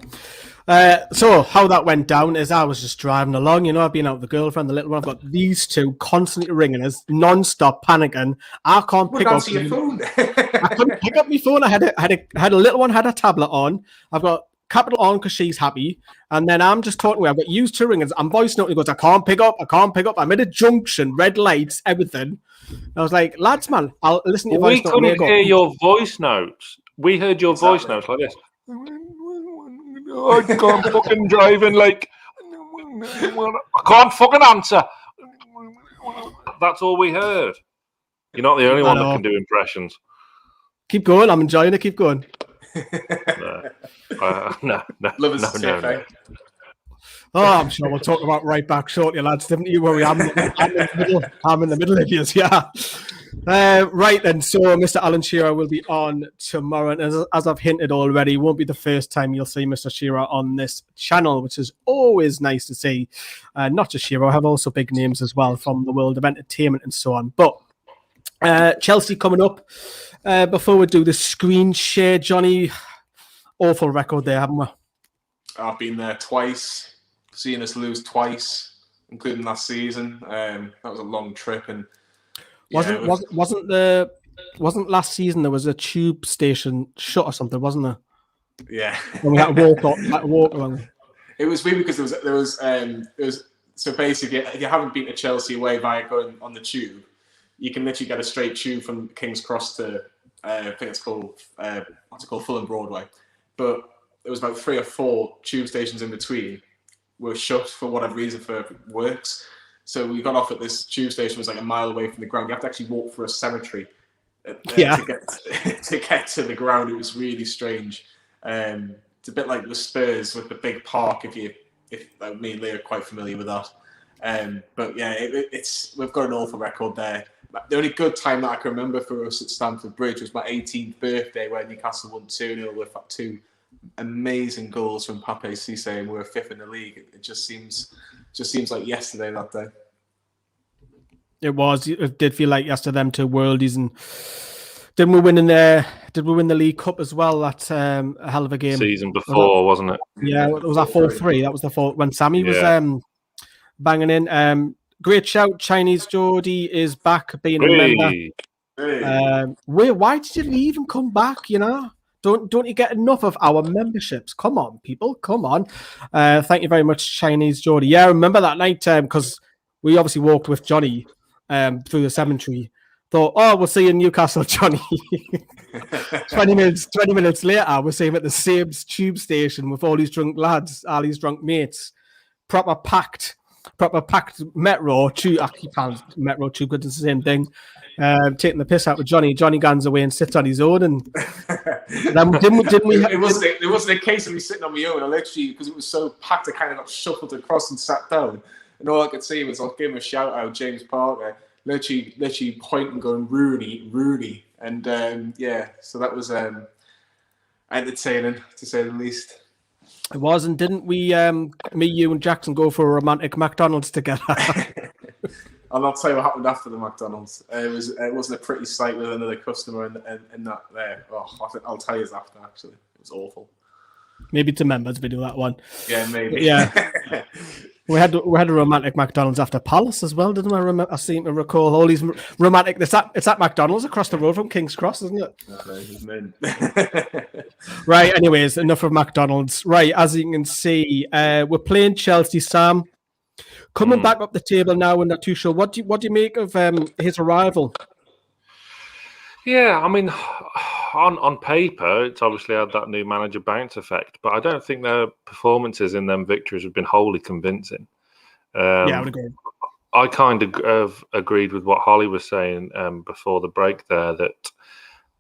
So how that went down is I was just driving along. You know, I've been out with the girlfriend, the little one. I've got these two constantly ringing us, non-stop panicking. I can't pick up your phone. I couldn't pick up my phone. I had a little one, had a tablet on. I've got Capital on because she's happy. And then I'm just talking to her. I've got used to ringing. I'm voice noting. He goes, I can't pick up. I'm at a junction, red lights, everything. I was like, lads, man, I'll listen to your voice note. We couldn't hear your voice notes. We heard your voice notes like this. I can't fucking drive in, like, I can't fucking answer. That's all we heard. You're not the only one that can do impressions. Keep going. I'm enjoying it. Keep going. No. Oh, I'm sure we'll talk about right back shortly, lads. Didn't you worry? I'm in the middle of yours, yeah. Right then, so Mr. Allan Shearer will be on tomorrow, and as I've hinted already, it won't be the first time you'll see Mr. Shearer on this channel, which is always nice to see. Not just Shearer, I have also big names as well from the world of entertainment and so on. But Chelsea coming up. Before we do the screen share, Johnny, awful record there, haven't we? I've been there twice. Seeing us lose twice, including last season. That was a long trip, and wasn't last season there was a tube station shut or something, wasn't there? Yeah, and we had to walk along. It was weird because there was so basically if you haven't been to Chelsea away via going on the tube, you can literally get a straight tube from King's Cross to I think it's called Fulham Broadway, but there was about 3 or 4 tube stations in between. Were shut for whatever reason for works. So we got off at this tube station, was like a mile away from the ground. You have to actually walk through a cemetery to get to the ground. It was really strange. It's a bit like the Spurs with the big park. If me and Lee are quite familiar with that. But yeah, we've got an awful record there. The only good time that I can remember for us at Stamford Bridge was my 18th birthday, where Newcastle won 2-0 with 2 amazing goals from Pape Cissé, and we were 5th in the league. It just seems like yesterday that day. It was. It did feel like yesterday. Them 2 worldies, and did we win the League Cup as well? That's a hell of a game. Season before, wasn't it? Yeah, it was that 4-3. That was the 4 when Sammy was banging in. Great shout. Chinese Geordie is back, being a member. Why did you leave and come back? You know, don't you get enough of our memberships? Come on, people, come on. Thank you very much, Chinese Geordie. Yeah, I remember that night because we obviously walked with Johnny through the cemetery. Thought, we'll see you in Newcastle, Johnny. 20 minutes later, we're seeing him at the same tube station with all these drunk lads, all these drunk mates, proper packed metro, metro tube, because it's the same thing. Taking the piss out with Johnny. Johnny guns away and sits on his own, and then didn't we? It wasn't a case of me sitting on my own. I literally, because it was so packed, I kind of got shuffled across and sat down, and all I could see was I'll give him a shout out, James Parker, literally pointing, going Rooney, and so that was entertaining to say the least. It was, and didn't we, me, you, and Jackson go for a romantic McDonald's together? I'll not tell you what happened after the McDonald's. It wasn't a pretty sight with another customer in that there. I'll tell you after. Actually, it was awful. Maybe to members we do that one. Yeah, maybe. Yeah. We had a romantic McDonald's after Palace as well, didn't I? I seem to recall all these romantic. It's at McDonald's across the road from King's Cross, isn't it? Right. Anyways, enough of McDonald's. Right. As you can see, we're playing Chelsea. Sam coming back up the table now in the Tuchel. What do you make of his arrival? Yeah, I mean, on paper, it's obviously had that new manager bounce effect, but I don't think their performances in them victories have been wholly convincing. Yeah, I would agree. I kind of agreed with what Holly was saying before the break there, that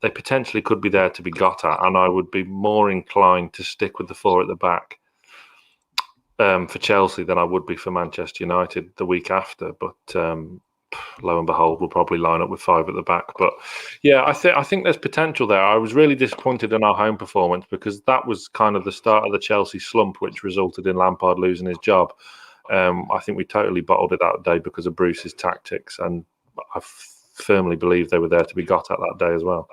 they potentially could be there to be got at, and I would be more inclined to stick with the 4 at the back for Chelsea than I would be for Manchester United the week after. But lo and behold, we'll probably line up with 5 at the back. But yeah, I think there's potential there. I was really disappointed in our home performance because that was kind of the start of the Chelsea slump, which resulted in Lampard losing his job. I think we totally bottled it that day because of Bruce's tactics, and I firmly believe they were there to be got at that day as well.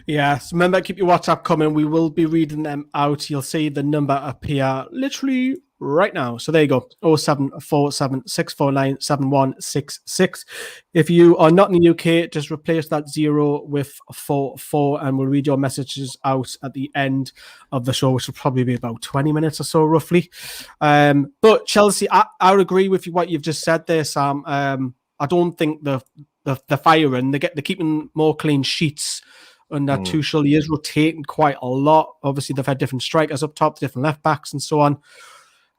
Yeah, so remember, keep your WhatsApp coming. We will be reading them out. You'll see the number appear literally right now. So there you go, 0747 649 7166. If you are not in the UK, just replace that 0 with 44, and we'll read your messages out at the end of the show, which will probably be about 20 minutes or so, roughly. But Chelsea, I would agree with what you've just said there, Sam. I don't think the firing, they're keeping more clean sheets under Tuchel. He is rotating quite a lot. Obviously, they've had different strikers up top, different left backs, and so on.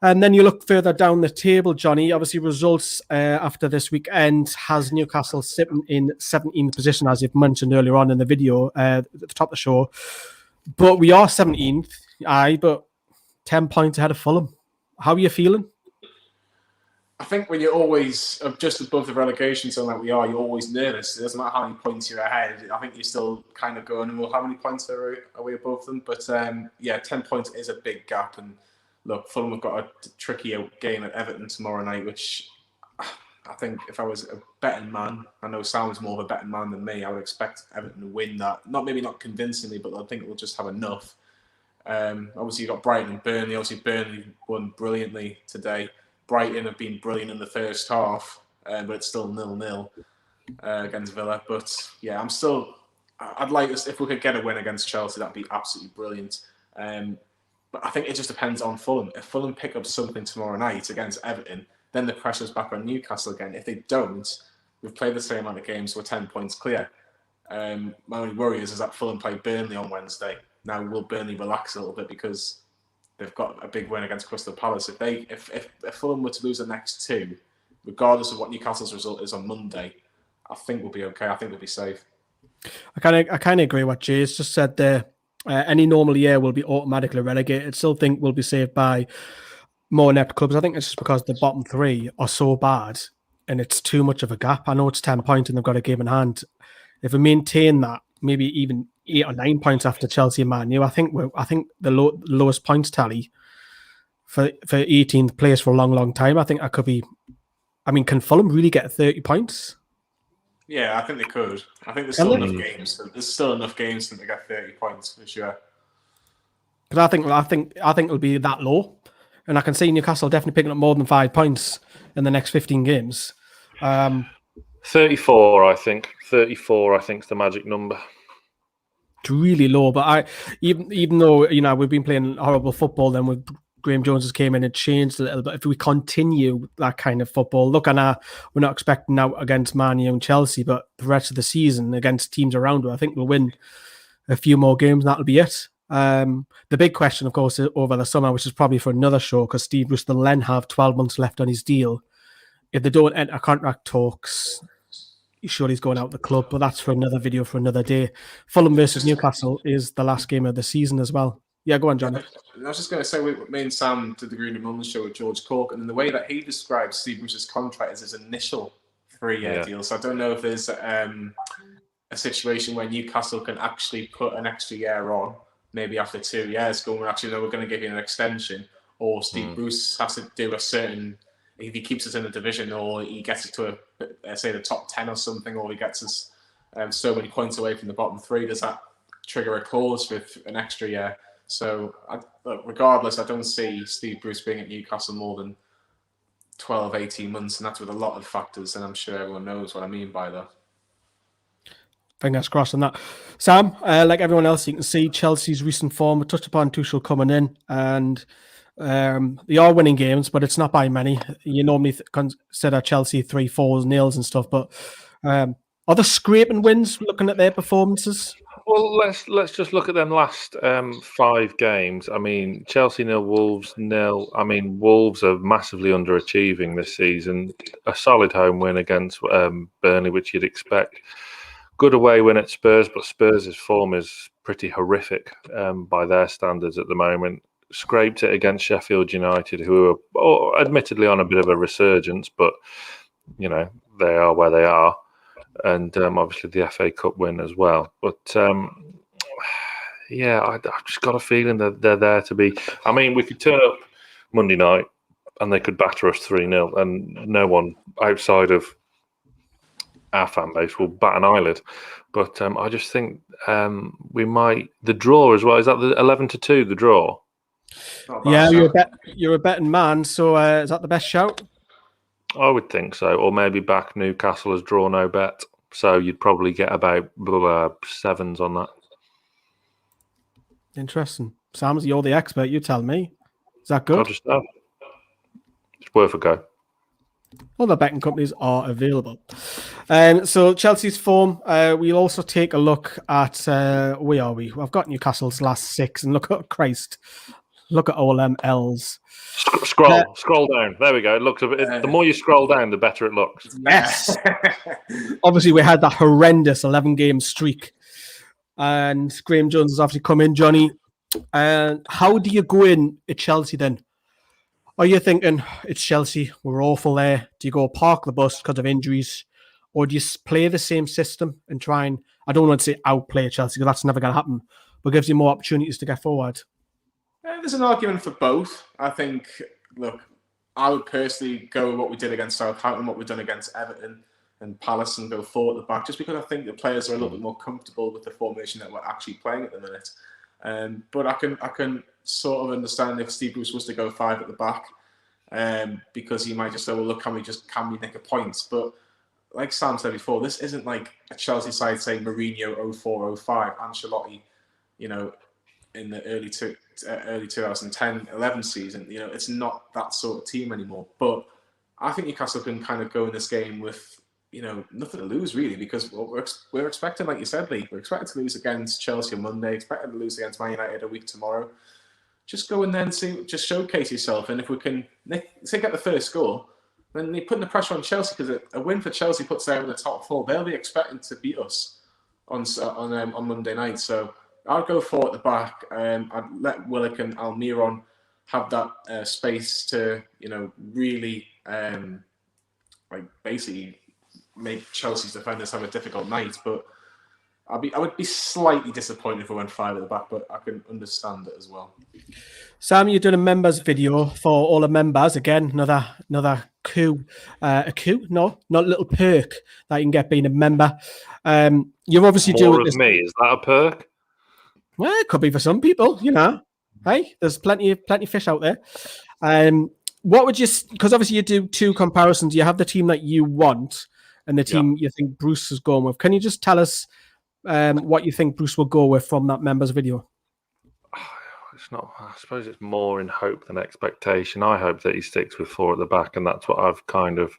And then you look further down the table, Johnny. Obviously, results after this weekend has Newcastle sitting in 17th position, as you've mentioned earlier on in the video at the top of the show. But we are 17th, but 10 points ahead of Fulham. How are you feeling? I think when you're always just above the relegation zone like we are, you're always nervous. It doesn't matter how many points you're ahead. I think you're still kind of going, well, how many points are we above them? But 10 points is a big gap. And look, Fulham have got a tricky game at Everton tomorrow night, which I think if I was a betting man, I know Sam's more of a betting man than me, I would expect Everton to win that. Maybe not convincingly, but I think we'll just have enough. Obviously, you've got Brighton and Burnley. Obviously, Burnley won brilliantly today. Brighton have been brilliant in the first half, but it's still 0-0 against Villa. But yeah, I'd like us, if we could get a win against Chelsea, that'd be absolutely brilliant. But I think it just depends on Fulham. If Fulham pick up something tomorrow night against Everton, then the pressure's back on Newcastle again. If they don't, we've played the same amount of games, so we're 10 points clear. My only worry is that Fulham play Burnley on Wednesday. Now, will Burnley relax a little bit because they've got a big win against Crystal Palace? If Fulham were to lose the next 2, regardless of what Newcastle's result is on Monday, I think we'll be okay. I think we'll be safe. I kind of agree with what Jay's just said there. Any normal year will be automatically relegated. Still think we'll be saved by more inept clubs. I think it's just because the bottom three are so bad and it's too much of a gap. I know it's 10 points and they've got a game in hand. If we maintain that, maybe even 8 or 9 points after Chelsea and Man U, I think the lowest points tally for 18th place for a long, long time. I think that could be. I mean, can Fulham really get 30 points? Yeah, I think they could. I think there's still enough games. There's still enough games for them to get 30 points for sure. Because I think it'll be that low, and I can see Newcastle definitely picking up more than 5 points in the next 15 games. 34, I think. 34, I think, is the magic number. It's really low, but even though we've been playing horrible football, then with Graham Jones has came in and changed a little bit. If we continue that kind of football, look, and we're not expecting out against Man U and Chelsea, but the rest of the season against teams around us, I think we'll win a few more games, and that'll be it. The big question, of course, over the summer, which is probably for another show, because Steve Bruce will then have 12 months left on his deal. If they don't enter contract talks, sure he's going out the club, but that's for another video for another day. Fulham versus Newcastle is the last game of the season as well. Yeah, go on, Johnny. I was just going to say, me and Sam did the Green and Mullins show with George Cork, and the way that he describes Steve Bruce's contract is his initial 3-year deal. So I don't know if there's a situation where Newcastle can actually put an extra year on, maybe after 2 years, going, actually, no, we're going to give you an extension, or Steve Bruce has to do a certain, if he keeps us in the division, or he gets it to, say, the top 10 or something, or he gets us so many points away from the bottom 3, does that trigger a clause with an extra year? So, regardless, I don't see Steve Bruce being at Newcastle more than 12, 18 months, and that's with a lot of factors, and I'm sure everyone knows what I mean by that. Fingers crossed on that. Sam, like everyone else, you can see Chelsea's recent form. We touched upon Tuchel coming in, and they are winning games, but it's not by many. You normally consider Chelsea 3-4-0 and stuff, but are there scraping wins looking at their performances? Well, let's just look at them last 5 games. I mean, Chelsea 0, Wolves 0. I mean, Wolves are massively underachieving this season. A solid home win against Burnley, which you'd expect. Good away win at Spurs, but Spurs' form is pretty horrific by their standards at the moment. Scraped it against Sheffield United, who are admittedly on a bit of a resurgence, but, they are where they are. And obviously the FA Cup win as well. But, I've just got a feeling that they're there to be... I mean, we could turn up Monday night and they could batter us 3-0, and no one outside of our fan base will bat an eyelid. But I just think we might... The draw as well, is that the 11-2, the draw? Yeah, you're a betting man, so is that the best shout? I would think so, or maybe back Newcastle as draw no bet. So you'd probably get about 7s on that. Interesting. Sam, you're the expert. You tell me. Is that good? I'll just know. It's worth a go. Other betting companies are available. So Chelsea's form. We'll also take a look at where are we? I've got Newcastle's last 6, and look at Christ. Look at all them L's. Scroll down. There we go. It looks a bit. The more you scroll down, the better it looks. Yes. Obviously, we had that horrendous 11-game streak, and Graham Jones has obviously come in. Johnny, how do you go in at Chelsea then? Are you thinking it's Chelsea? We're awful there. Do you go park the bus because of injuries, or do you play the same system and try and? I don't want to say outplay Chelsea because that's never going to happen, but gives you more opportunities to get forward. There's an argument for both. I think, look, I would personally go with what we did against Southampton, what we've done against Everton and Palace, and go forward at the back, just because I think the players are a little bit more comfortable with the formation that we're actually playing at the minute. But I can sort of understand if Steve Bruce was to go 5 at the back, because he might just say, well, look, can we nick a point? But like Sam said before, this isn't like a Chelsea side, say Mourinho 04-05, Ancelotti, in the early 2010-11 season. It's not that sort of team anymore. But I think Newcastle can kind of go in this game with, nothing to lose really, because we're expecting, like you said, Lee, we're expecting to lose against Chelsea on Monday, expecting to lose against Man United a week tomorrow. Just go in there and just showcase yourself. And if we can get the first score, then they're putting the pressure on Chelsea, because a win for Chelsea puts them in the top 4. They'll be expecting to beat us on Monday night. So I'd go 4 at the back. I'd let Willock and Almiron have that space to, really basically make Chelsea's defenders have a difficult night. But I would be slightly disappointed if we went 5 at the back, but I can understand it as well. Sam, you're doing a members video for all the members. Again, another coup. A coup? No, not a little perk that you can get being a member. You're obviously More doing of me. Is that a perk? Well, it could be for some people, Hey, there's plenty of fish out there. What would you? Because obviously you do 2 comparisons. You have the team that you want and the team you think Bruce is going with. Can you just tell us what you think Bruce will go with from that members video? It's not. I suppose it's more in hope than expectation. I hope that he sticks with 4 at the back, and that's what I've kind of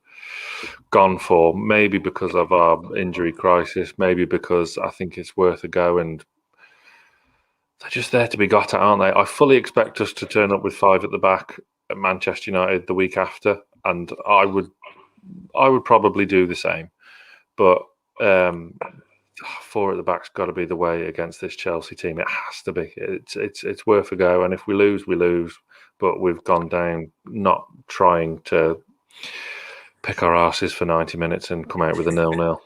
gone for. Maybe because of our injury crisis, maybe because I think it's worth a go, and they're just there to be got at, aren't they? I fully expect us to turn up with 5 at the back at Manchester United the week after, and I would probably do the same. But 4 at the back's got to be the way against this Chelsea team. It has to be. It's worth a go. And if we lose, we lose. But we've gone down not trying to pick our asses for 90 minutes and come out with a 0-0.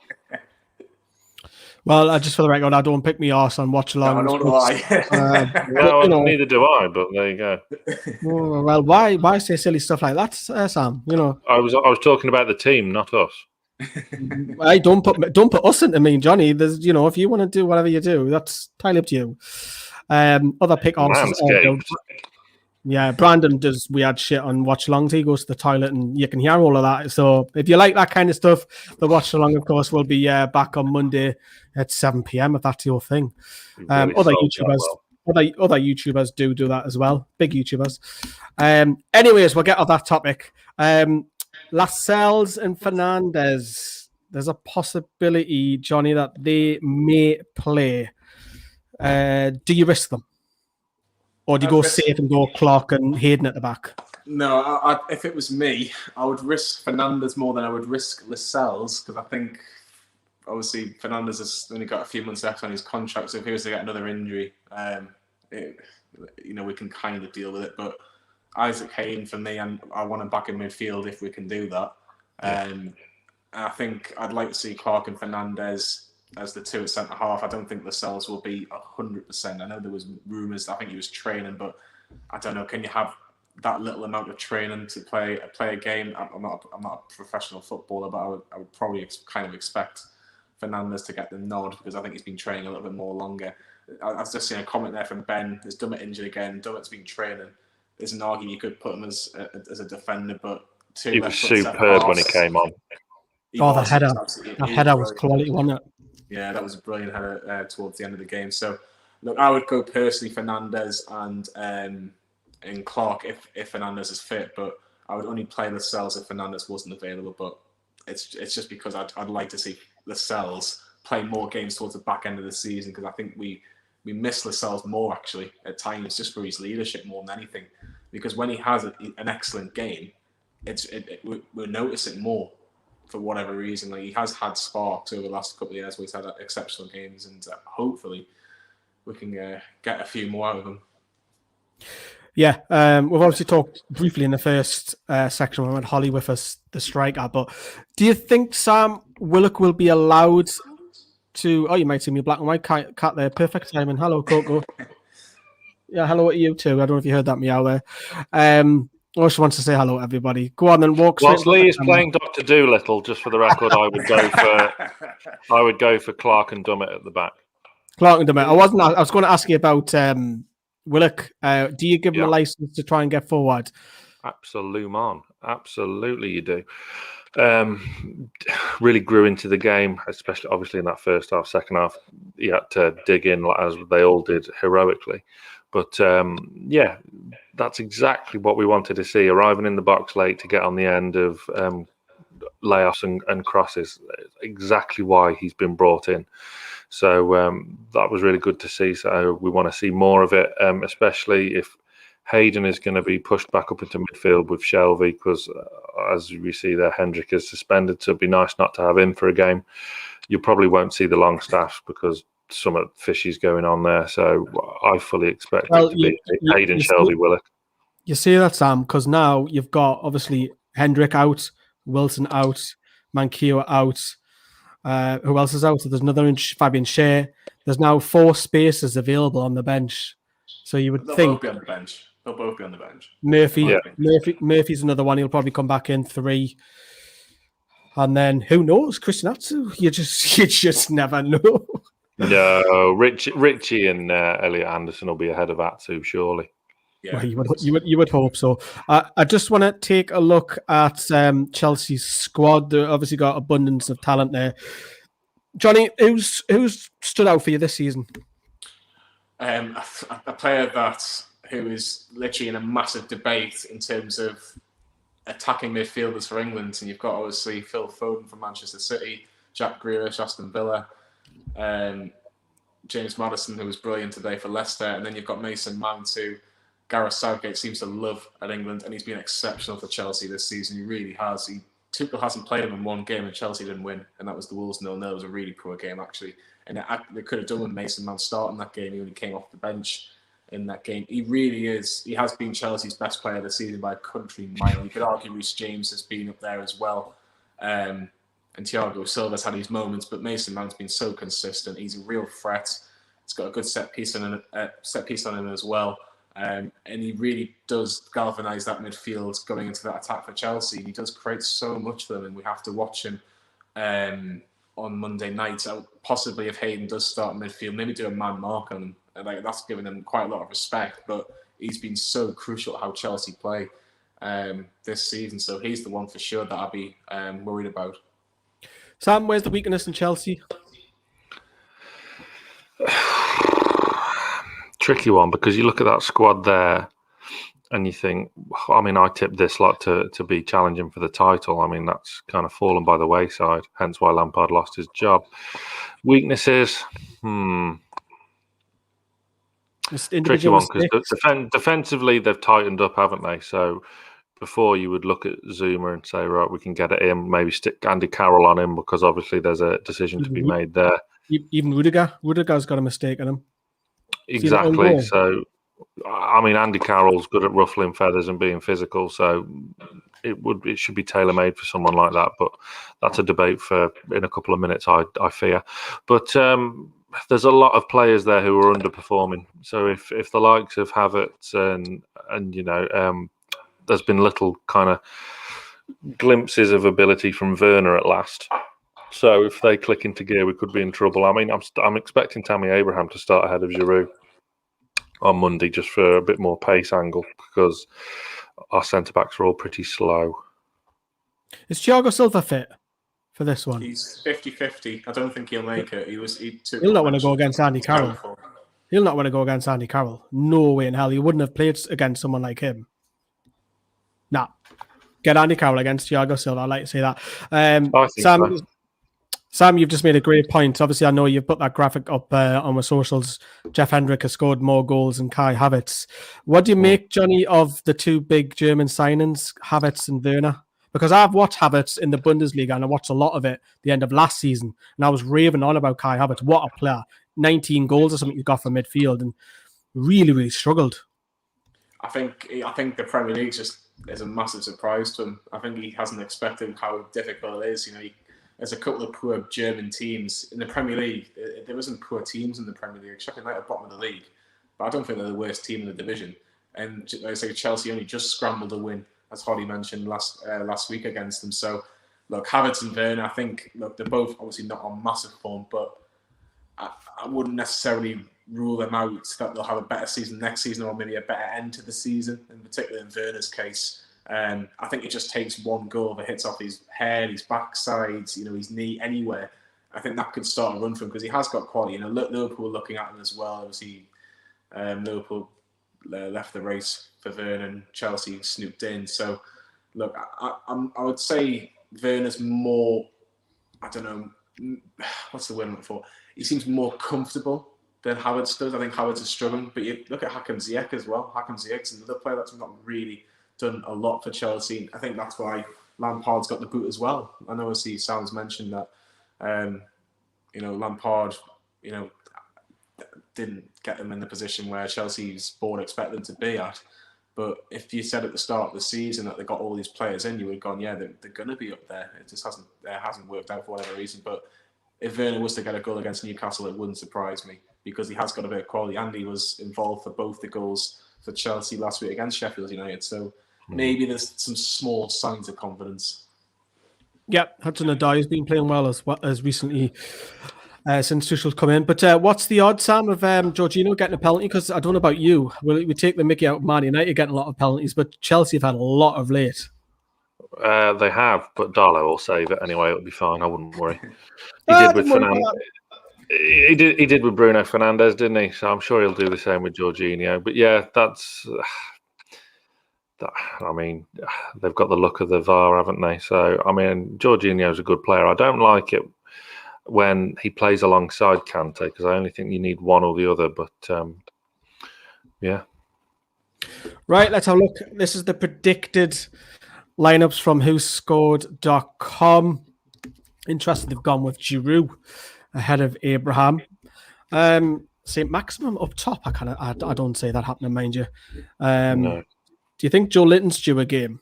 Well, just for the record, I don't pick me arse on watch along. No, No, neither do I. But there you go. Well, why say silly stuff like that, Sam? I was talking about the team, not us. Hey, don't put us into me, Johnny. There's, if you want to do whatever you do, that's entirely up to you. Other pick arses. Yeah, Brandon does weird shit on watch alongs. He goes to the toilet and you can hear all of that. So if you like that kind of stuff, the watch along, of course, will be back on Monday at 7 p.m. if that's your thing. Really other YouTubers do that as well. Big YouTubers. Anyways, we'll get on that topic. Lascelles and Fernandez. There's a possibility, Johnny, that they may play. Do you risk them? Or do you go safe and go Clark and Hayden at the back? No, if it was me, I would risk Fernandez more than I would risk Lascelles, because I think, obviously, Fernandez has only got a few months left on his contract, so if he was to get another injury, we can kind of deal with it. But Isaac Hayden, for me, and I want him back in midfield if we can do that. I think I'd like to see Clark and Fernandez as the 2 at centre-half. I don't think Lascelles will be 100%. I know there was rumours that I think he was training, but I don't know. Can you have that little amount of training to play a game? I'm not a professional footballer, but I would probably kind of expect Fernandez to get the nod because I think he's been training a little bit more longer. I've just seen a comment there from Ben. Is Dummett injured again? Dummett's been training. There's an argument you could put him as a defender, but he was superb when he came on. The header was quality, wasn't it? Yeah, that was a brilliant header towards the end of the game. So, look, I would go personally Fernandez and Clark if Fernandez is fit, but I would only play Lascelles if Fernandez wasn't available. But it's just because I'd like to see Lascelles play more games towards the back end of the season, because I think we miss Lascelles more actually at times, just for his leadership more than anything. Because when he has an excellent game, we're noticing more. For whatever reason, like he has had sparks over the last couple of years where he's had exceptional games, and hopefully we can get a few more out of him. Yeah, we've obviously talked briefly in the first section when we had Holly with us, the striker. But do you think Sam Willock will be allowed to? Oh, you might see me black and white cat there. Perfect timing. Hello, Coco. Yeah, hello to you too. I don't know if you heard that meow there. I just wants to say hello, everybody. Go on and walk. Whilst Lee is playing Dr. Dolittle, just for the record, I would go for Clark and Dummett at the back. Clark and Dummett. I was going to ask you about Willock. Do you give him a license to try and get forward? Absolutely, you do. Really grew into the game, especially obviously in that first half. Second half, he had to dig in as they all did heroically. But that's exactly what we wanted to see. Arriving in the box late to get on the end of layoffs and crosses. Exactly why he's been brought in. So that was really good to see. So we want to see more of it, especially if Hayden is going to be pushed back up into midfield with Shelby, because as we see there, Hendrick is suspended. So it'd be nice not to have him for a game. You probably won't see the Longstaffs because some of the fishies going on there, so I fully expect it to be Hayden, Shelby, Willock. You see that, Sam, because now you've got obviously Hendrick out, Wilson out, Manquillo out. Who else is out? So there's another Fabian Schär. There's now 4 spaces available on the bench. So you would They'll think both be on the bench. They'll both be on the bench. Murphy's another one. He'll probably come back in 3. And then who knows? Christian Atsu. You just never know. No, Richie and Elliot Anderson will be ahead of Atsu, surely. Yeah. Well, you would hope so. I just want to take a look at Chelsea's squad. They obviously got abundance of talent there. Johnny, who's stood out for you this season? A player who is literally in a massive debate in terms of attacking midfielders for England, and you've got obviously Phil Foden from Manchester City, Jack Grealish, Aston Villa, James Maddison, who was brilliant today for Leicester, and then you've got Mason Mount, who Gareth Southgate seems to love at England, and he's been exceptional for Chelsea this season. He really has. Tuchel hasn't played him in one game, and Chelsea didn't win, and that was the Wolves 0-0. It was a really poor game, actually. And they could have done with Mason Mount starting that game. He only came off the bench in that game. He really is. He has been Chelsea's best player this season by a country mile. You could argue Reece James has been up there as well. And Thiago Silva's had his moments, but Mason Mount's been so consistent. He's a real threat. He's got a good set piece on him as well. And he really does galvanise that midfield going into that attack for Chelsea. He does create so much for them, and we have to watch him on Monday night. Possibly if Hayden does start midfield, maybe do a man mark on him. That's giving them quite a lot of respect, but he's been so crucial at how Chelsea play this season. So he's the one for sure that I'll be worried about. Sam, where's the weakness in Chelsea? Tricky one, because you look at that squad there and you think, I mean, I tipped this lot to be challenging for the title. I mean, that's kind of fallen by the wayside, hence why Lampard lost his job. Weaknesses, tricky one, because defensively they've tightened up, haven't they? So before you would look at Zuma and say, right, we can get it in, maybe stick Andy Carroll on him, because obviously there's a decision to be made there. Even Rudiger's got a mistake on him. Exactly. So, I mean, Andy Carroll's good at ruffling feathers and being physical, so it should be tailor-made for someone like that. But that's a debate for in a couple of minutes, I fear. But there's a lot of players there who are underperforming. So if the likes of Havertz and you know, there's been little kind of glimpses of ability from Werner at last. So if they click into gear, we could be in trouble. I mean, I'm expecting Tammy Abraham to start ahead of Giroud on Monday just for a bit more pace angle, because our centre-backs are all pretty slow. Is Thiago Silva fit for this one? He's 50-50. I don't think he'll make it. He'll not want to go against Andy Carroll. He'll not want to go against Andy Carroll. No way in hell. He wouldn't have played against someone like him. Nah. Get Andy Carroll against Thiago Silva. I'd like to say that. Sam, you've just made a great point. Obviously, I know you've put that graphic up on the socials. Jeff Hendrick has scored more goals than Kai Havertz. What do you make, Johnny, of the 2 big German signings, Havertz and Werner? Because I've watched Havertz in the Bundesliga, and I watched a lot of it at the end of last season, and I was raving on about Kai Havertz. What a player. 19 goals or something he got from midfield, and really, really struggled. I think the Premier League just is a massive surprise to him. I think he hasn't expected how difficult it is. You know, there's a couple of poor German teams in the Premier League. There isn't poor teams in the Premier League. Sheffield United are bottom of the league, but I don't think they're the worst team in the division. And like I say, Chelsea only just scrambled a win, as Hoddy mentioned last week against them. So, look, Havertz and Werner, I think, look, they're both obviously not on massive form, but I wouldn't necessarily rule them out that they'll have a better season next season, or maybe a better end to the season, in particular in Werner's case. I think it just takes one goal that hits off his head, his backside, you know, his knee, anywhere. I think that could start a run for him, because he has got quality. You know, Liverpool looking at him as well. Obviously, Liverpool left the race for Werner, and Chelsea snooped in. So, look, I would say Werner's more, I don't know, what's the word I'm looking for? He seems more comfortable than Havertz does. I think Havertz is struggling. But you look at Hakim Ziyech as well. Hakim Ziyech's another player that's not really done a lot for Chelsea. I think that's why Lampard's got the boot as well. I know obviously Sam's mentioned that, you know, Lampard, you know, didn't get them in the position where Chelsea's board expect them to be at. But if you said at the start of the season that they got all these players in, you would have gone, yeah, they're going to be up there. It just hasn't worked out for whatever reason. But if Werner was to get a goal against Newcastle, it wouldn't surprise me because he has got a bit of quality and he was involved for both the goals for Chelsea last week against Sheffield United. So maybe there's some small signs of confidence. Yeah, Hudson-Odoi has been playing well as recently since Tuchel's come in. But what's the odds, Sam, of Jorginho getting a penalty? Because I don't know about you. We take the mickey out of Man United getting a lot of penalties, but Chelsea have had a lot of late. They have, but Darlow will save it anyway. It'll be fine. I wouldn't worry. He did with Fernandes. He did with Bruno Fernandes, didn't he? So I'm sure he'll do the same with Jorginho. But yeah, I mean, they've got the look of the VAR, haven't they? So I mean, Jorginho's a good player. I don't like it when he plays alongside Kante because I only think you need one or the other. But yeah. Right, let's have a look. This is the predicted lineups from whoscored.com. Interesting, they've gone with Giroud ahead of Abraham. Saint-Maximin up top. I don't say that happening, mind you. No. Do you think Joe Linton's due a game?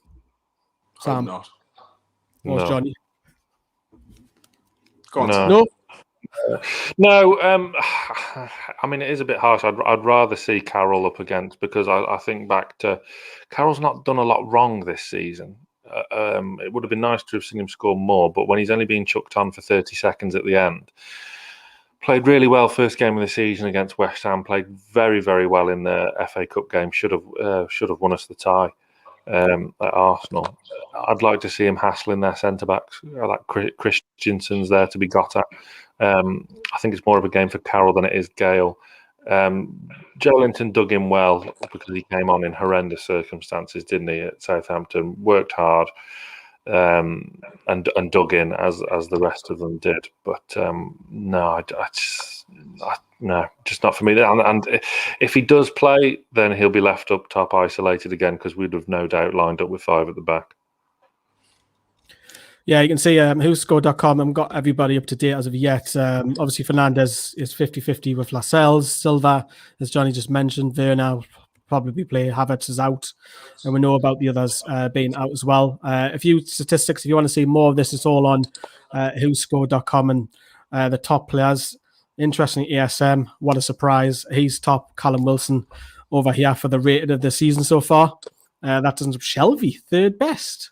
Sam? Not. Or Johnny? Go on. No. No, I mean, it is a bit harsh. I'd rather see Carroll up against because I think back to Carroll's not done a lot wrong this season. It would have been nice to have seen him score more, but when he's only been chucked on for 30 seconds at the end, played really well first game of the season against West Ham, played very, very well in the FA Cup game, should have won us the tie at Arsenal. I'd like to see him hassling their centre-backs. Like Christensen's there to be got at. I think it's more of a game for Carroll than it is Gale. Joe Linton dug in well because he came on in horrendous circumstances, didn't he, at Southampton? Worked hard and dug in as the rest of them did. But no, no, just not for me. And if he does play, then he'll be left up top isolated again because we'd have no doubt lined up with 5 at the back. Yeah, you can see whoscored.com. I haven't got everybody up to date as of yet. Obviously, Fernandes is 50-50 with Lascelles. Silva, as Johnny just mentioned, Werner probably play. Havertz is out. And we know about the others being out as well. A few statistics, if you want to see more of this, it's all on whoscored.com and the top players. Interestingly, ESM, what a surprise. He's top. Callum Wilson over here for the rated of the season so far. That doesn't Shelby, third best.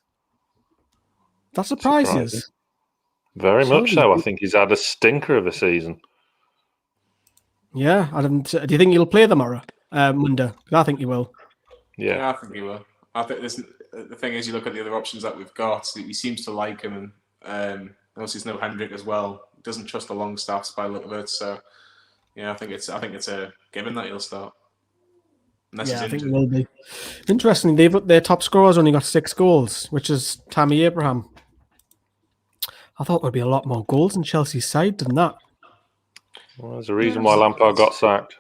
That surprises. Very much so. I think he's had a stinker of a season. Yeah. Do you think he'll play tomorrow, Monday? I think he will. Yeah, I think he will. I think the thing is, you look at the other options that we've got. He seems to like him, and also there's no Hendrick as well. He doesn't trust the long staffs by the look of it. So yeah, I think it's a given that he'll start. Yeah, I think he will be. Interestingly, their top scorer's only got 6 goals, which is Tammy Abraham. I thought there'd be a lot more goals in Chelsea's side than that. Well, there's a reason why Lampard got sacked.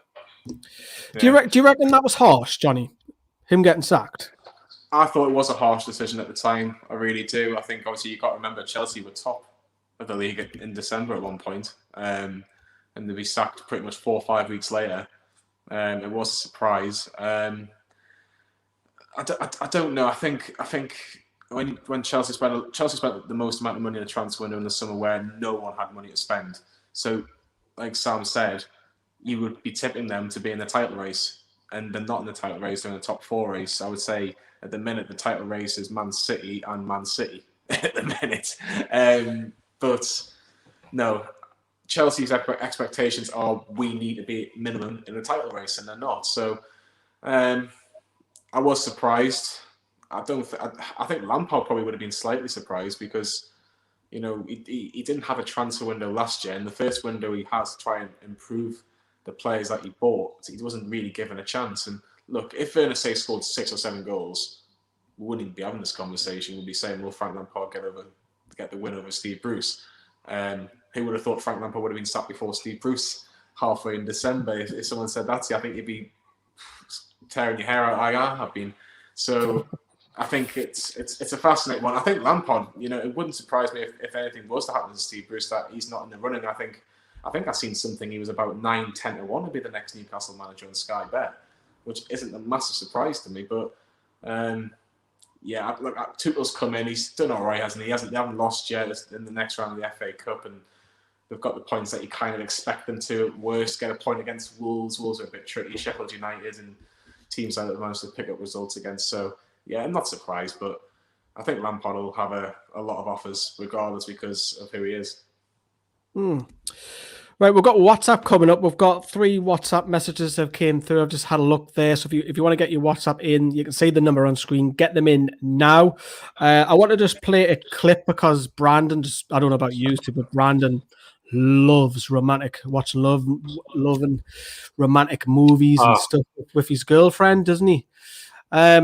Yeah. Do you reckon that was harsh, Johnny? Him getting sacked? I thought it was a harsh decision at the time. I really do. I think obviously you've got to remember Chelsea were top of the league in December at one point, and to be sacked pretty much 4 or 5 weeks later. It was a surprise. I don't know. I think when Chelsea spent the most amount of money in the transfer window in the summer, where no one had money to spend. So, like Sam said, you would be tipping them to be in the title race, and they're not in the title race; they're in the top 4 race. I would say at the minute the title race is Man City and Man City at the minute. But no. Chelsea's expectations are we need to be minimum in the title race, and they're not. So I was surprised. I think Lampard probably would have been slightly surprised because, you know, he didn't have a transfer window last year. In the first window he has to try and improve the players that he bought. So he wasn't really given a chance. And look, if Werner scored 6 or 7 goals, we wouldn't even be having this conversation. We'd be saying, will Frank Lampard get the win over Steve Bruce? Who would have thought Frank Lampard would have been sacked before Steve Bruce halfway in December? If someone said that to you, I think you'd be tearing your hair out. I have been. So I think it's a fascinating one. I think Lampard, you know, it wouldn't surprise me if anything was to happen to Steve Bruce that he's not in the running. I think I've seen something he was about 9-10 to 1 to be the next Newcastle manager on Sky Bet, which isn't a massive surprise to me. But Yeah, look, Tuchel's come in. He's done all right, hasn't he? They haven't lost yet in the next round of the FA Cup, and they've got the points that you kind of expect them to. At worst, get a point against Wolves. Wolves are a bit tricky. Sheffield United and teams like that managed to pick up results against. So, yeah, I'm not surprised, but I think Lampard will have a lot of offers regardless because of who he is. Right, we've got WhatsApp coming up. We've got 3 WhatsApp messages that came through. I've just had a look there. So if you want to get your WhatsApp in, you can see the number on screen. Get them in now. I want to just play a clip because Brandon, I don't know about you two, but Brandon loves loving romantic movies and stuff with his girlfriend, doesn't he? I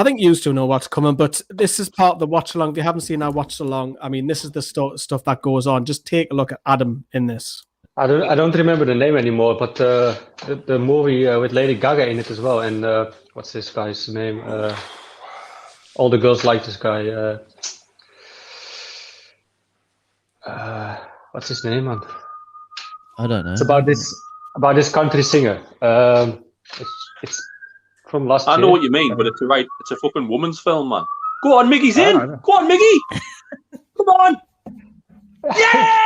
think you two know what's coming, but this is part of the watch along. If you haven't seen our watch along, I mean, this is the stuff that goes on. Just take a look at Adam in this. I don't remember the name anymore, but the movie with Lady Gaga in it as well. And what's this guy's name? All the girls like this guy. What's his name, man? I don't know. It's about this country singer. It's from last year. I know what you mean, but it's a fucking woman's film, man. Go on, Miggy's in. Go on, Miggy. Come on. Yeah!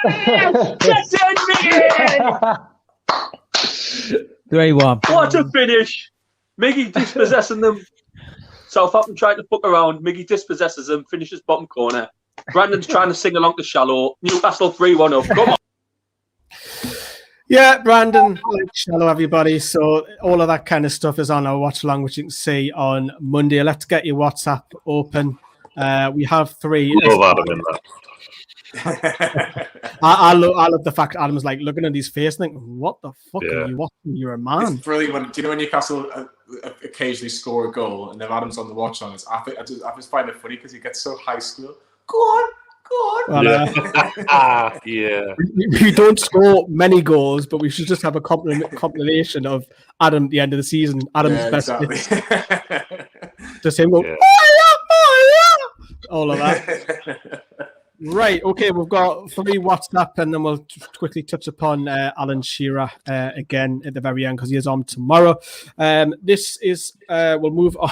Get in, Miggy! 3-1. What a finish! Miggy dispossessing them. Southampton trying to fuck around. Miggy dispossesses them, finishes bottom corner. Brandon's trying to sing along to Shallow. Newcastle 3-1 up. Come on. Yeah, Brandon, shallow everybody. So all of that kind of stuff is on our watch along, which you can see on Monday. Let's get your WhatsApp open. We have 3. Love Adam in that. I love the fact Adam's like looking at his face and thinking, what the fuck are you watching? You're a man. It's brilliant. Do you know when Newcastle occasionally score a goal and then Adam's on the watch on it? I just find it funny because he gets so high school. Go on. Well, Yeah. We don't score many goals, but we should just have a compilation of Adam at the end of the season. Adam's best bits. Just him go, all of that. Right, okay, we've got 3 WhatsApp, and then we'll quickly touch upon Allan Shearer again at the very end because he is on tomorrow. This is, we'll move on.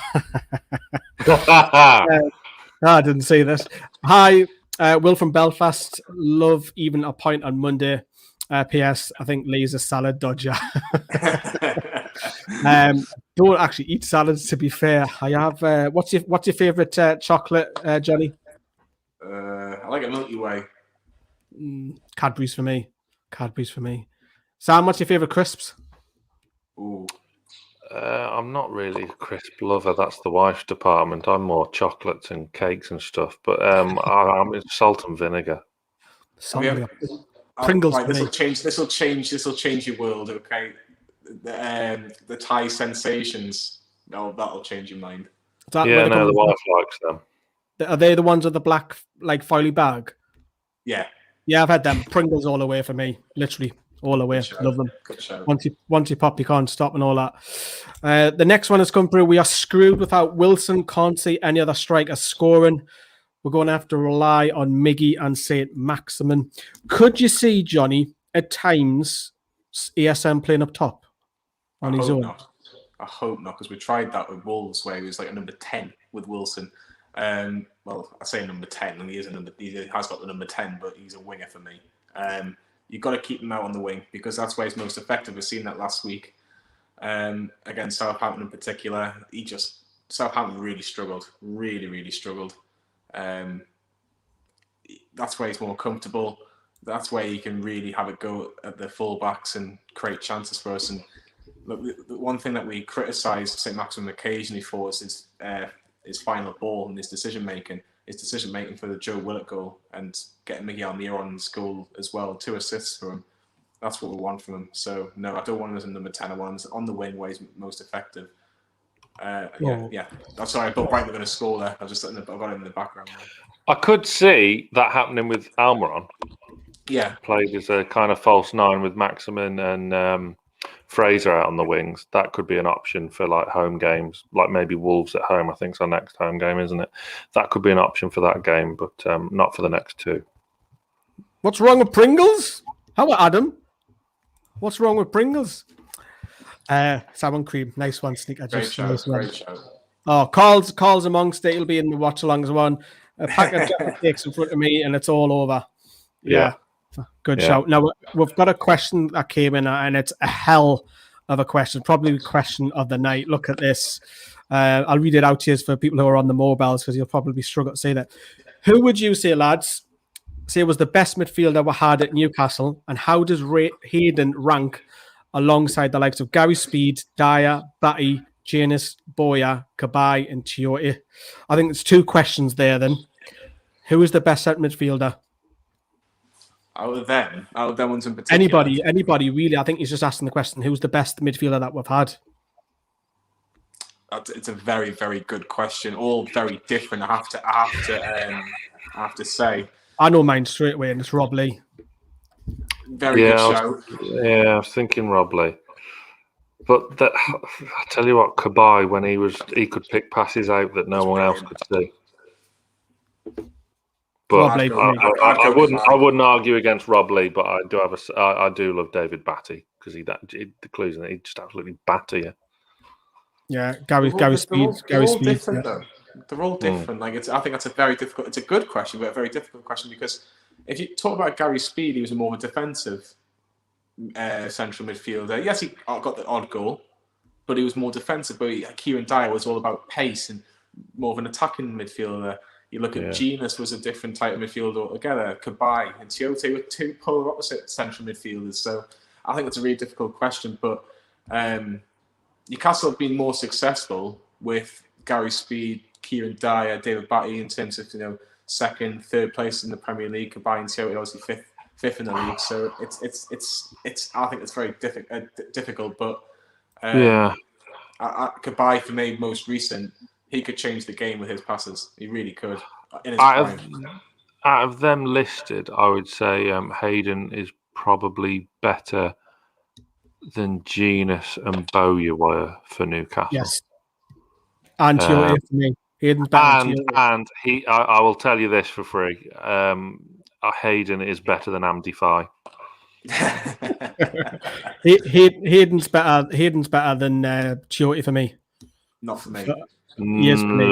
I didn't see this. Hi, Will from Belfast. Love even a point on Monday. P.S. I think Lee's a salad dodger. Don't actually eat salads, to be fair. I have. What's your favourite chocolate, Johnny? I like a Milky Way. Cadbury's for me. Sam, what's your favourite crisps? Ooh. I'm not really a crisp lover. That's the wife's department. I'm more chocolates and cakes and stuff. But I'm salt and vinegar. Pringles. Right, this will change your world. Okay, the Thai sensations. No, that'll change your mind. The wife likes them. Are they the ones with the black, like, foily bag? Yeah, I've had them. Pringles all the way for me, literally all the way. Love them. Once you pop, you can't stop, and all that. The next one has come through. We are screwed without Wilson. Can't see any other striker scoring. We're going to have to rely on Miggy and Saint-Maximin. Could you see, Johnny, at times ESM playing up top on his own? I hope not, because we tried that with Wolves, where he was like a number 10 with Wilson. Well, I say number 10, and he has got the number 10, but he's a winger for me. You've got to keep him out on the wing because that's where he's most effective. We've seen that last week against Southampton in particular. Southampton really struggled, really struggled. That's where he's more comfortable. That's where he can really have a go at the full-backs and create chances for us. And look, the one thing that we criticise Saint-Maximin occasionally for is his final ball and his decision-making. His decision-making for the Joe Willett goal and getting Miguel Almiron's goal as well, 2 assists for him. That's what we want from him. So, no, I don't want him as a number 10. I want him on the wing where he's most effective. Yeah. I'm sorry, I thought Brighton were going to score there. I've got him in the background. I could see that happening with Almiron. Yeah. Played as a kind of false 9 with Maximin and Fraser out on the wings. That could be an option for like home games, like maybe Wolves at home. I think it's our next home game, isn't it? That could be an option for that game, but not for the next 2. What's wrong with Pringles? How about Adam? What's wrong with Pringles? Salmon cream, nice one, Sneak. Great show. Oh, calls amongst it. He'll be in the watch alongs one. A pack of cakes in front of me, and it's all over. Yeah. Good shout. Now we've got a question that came in, and it's a hell of a question, probably the question of the night. Look at this. I'll read it out to you for people who are on the mobiles because you'll probably struggle to say that. Who would you say, lads, was the best midfielder we had at Newcastle, and how does Hayden rank alongside the likes of Gary Speed, Dyer, Batty, Janus, Boya, Cabaye, and Chioti? I think there's two questions there then. Who is the best centre midfielder? Out of them ones in particular. Anybody really. I think he's just asking the question, who's the best midfielder that we've had? It's a very, very good question. All very different, I have to say. I know mine straight away, and it's Rob Lee. Very good show. I was thinking Rob Lee. But I tell you what, Cabaye, when he could pick passes out that no one else could see. But I wouldn't argue against Rob Lee, but I do love David Batty because the clues in it, he just absolutely batter you. Yeah, Gary Speed. They're all different though. They're all different. I think that's a very difficult. It's a good question, but a very difficult question because if you talk about Gary Speed, he was a more defensive central midfielder. Yes, he got the odd goal, but he was more defensive. But Kieran Dyer was all about pace and more of an attacking midfielder. You look at Janus was a different type of midfielder altogether. Cabaye and Chioti were two polar opposite central midfielders. So I think it's a really difficult question. But Newcastle have been more successful with Gary Speed, Kieran Dyer, David Batty in terms of second, third place in the Premier League. Cabaye and Chioti obviously fifth in the league. So it's I think it's very difficult. But Cabaye for me most recent. He could change the game with his passes. He really could. In his prime. Out of them listed, I would say Hayden is probably better than Janus and Bowyer were for Newcastle. Yes. And Chioti for me. Hayden's better and I will tell you this for free. Hayden is better than Amdi Faye. Hayden's better than Chioti for me. Not for me. Yes, for me.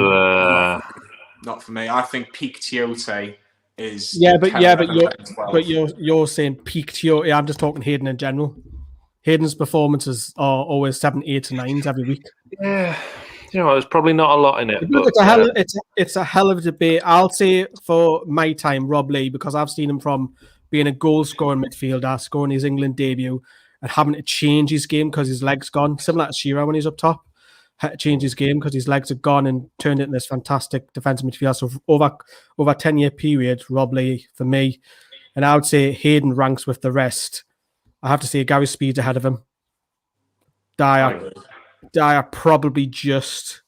Not for me. I think peak Chioti is. But you're saying peak Chioti. I'm just talking Hayden in general. Hayden's performances are always 7, 8, and 9s every week. Yeah, there's probably not a lot in it. But it's a hell of a debate. I'll say for my time, Rob Lee, because I've seen him from being a goal-scoring midfielder, scoring his England debut, and having to change his game because his legs gone, similar to Shearer when he's up top. Had to change his game because his legs had gone and turned it into this fantastic defensive midfielder. So over a 10-year period, Rob Lee for me, and I would say Hayden ranks with the rest. I have to say Gary Speed's ahead of him. Dyer probably just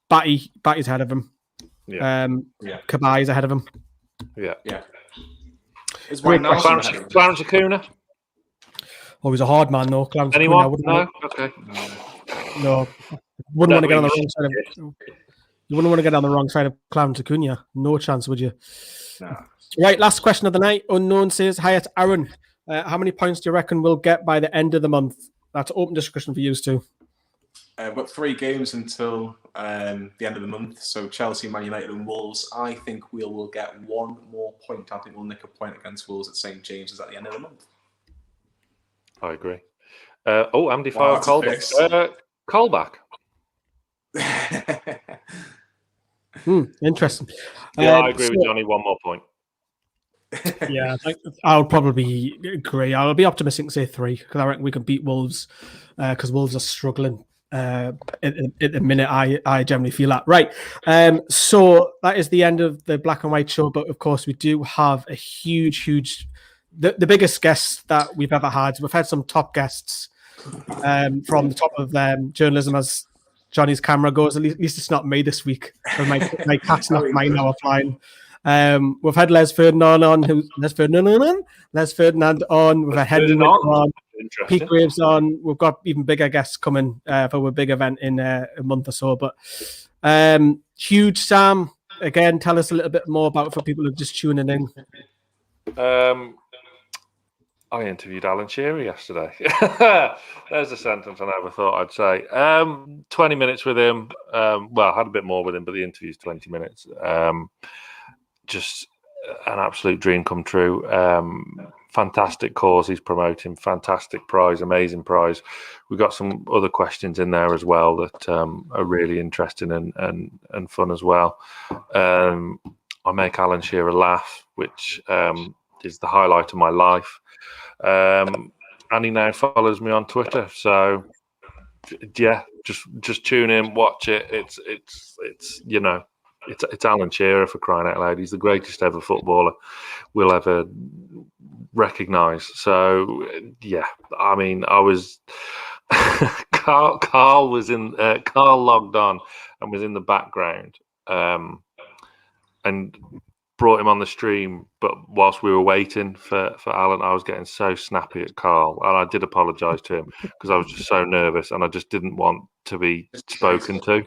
Batty's ahead of him. Cabaye's ahead of him. Yeah. Is Clarence Acuna? Oh, he's a hard man though. Clarence Anyone? Acuna, No. Okay. No. Wouldn't want to get on the wrong side of. You wouldn't want to get on the wrong side of Clarence Acuna. No chance, would you? No. Right, last question of the night. Unknown says, "Hi, it's Aaron. How many points do you reckon we'll get by the end of the month?" That's open discussion for you two. We've got 3 games until the end of the month. So Chelsea, Man United, and Wolves. I think we will get 1 more point. I think we'll nick a point against Wolves at St James's at the end of the month. I agree. Andy Fire Colback. Interesting. Yeah, I agree with Johnny. 1 more point. Yeah, I'll probably agree. I'll be optimistic and say 3 because I reckon we can beat Wolves because Wolves are struggling at the minute. I generally feel that. Right. So that is the end of the Black and White show. But of course, we do have a huge, the biggest guests that we've ever had. We've had some top guests from the top of journalism as Johnny's camera goes. At least it's not me this week. My cat's not mine now offline. We've had Les Ferdinand on. Les Ferdinand on. We've had Henry on. Pete Graves on. We've got even bigger guests coming for a big event in a month or so. But huge Sam, again, tell us a little bit more about it for people who are just tuning in. I interviewed Alan Shearer yesterday. There's a sentence I never thought I'd say. 20 minutes with him. Well, I had a bit more with him, but the interview's 20 minutes. Just an absolute dream come true. Fantastic cause he's promoting. Fantastic prize, amazing prize. We've got some other questions in there as well that are really interesting and fun as well. I make Alan Shearer laugh, which is the highlight of my life. And he now follows me on Twitter. So yeah, just tune in, watch it. It's you know, it's Alan Shearer, for crying out loud. He's the greatest ever footballer we'll ever recognise. So yeah, I mean, I was Carl was in Carl logged on and was in the background and brought him on the stream, but whilst we were waiting for Alan, I was getting so snappy at Carl, and I did apologise to him because I was just so nervous and I just didn't want to be spoken to,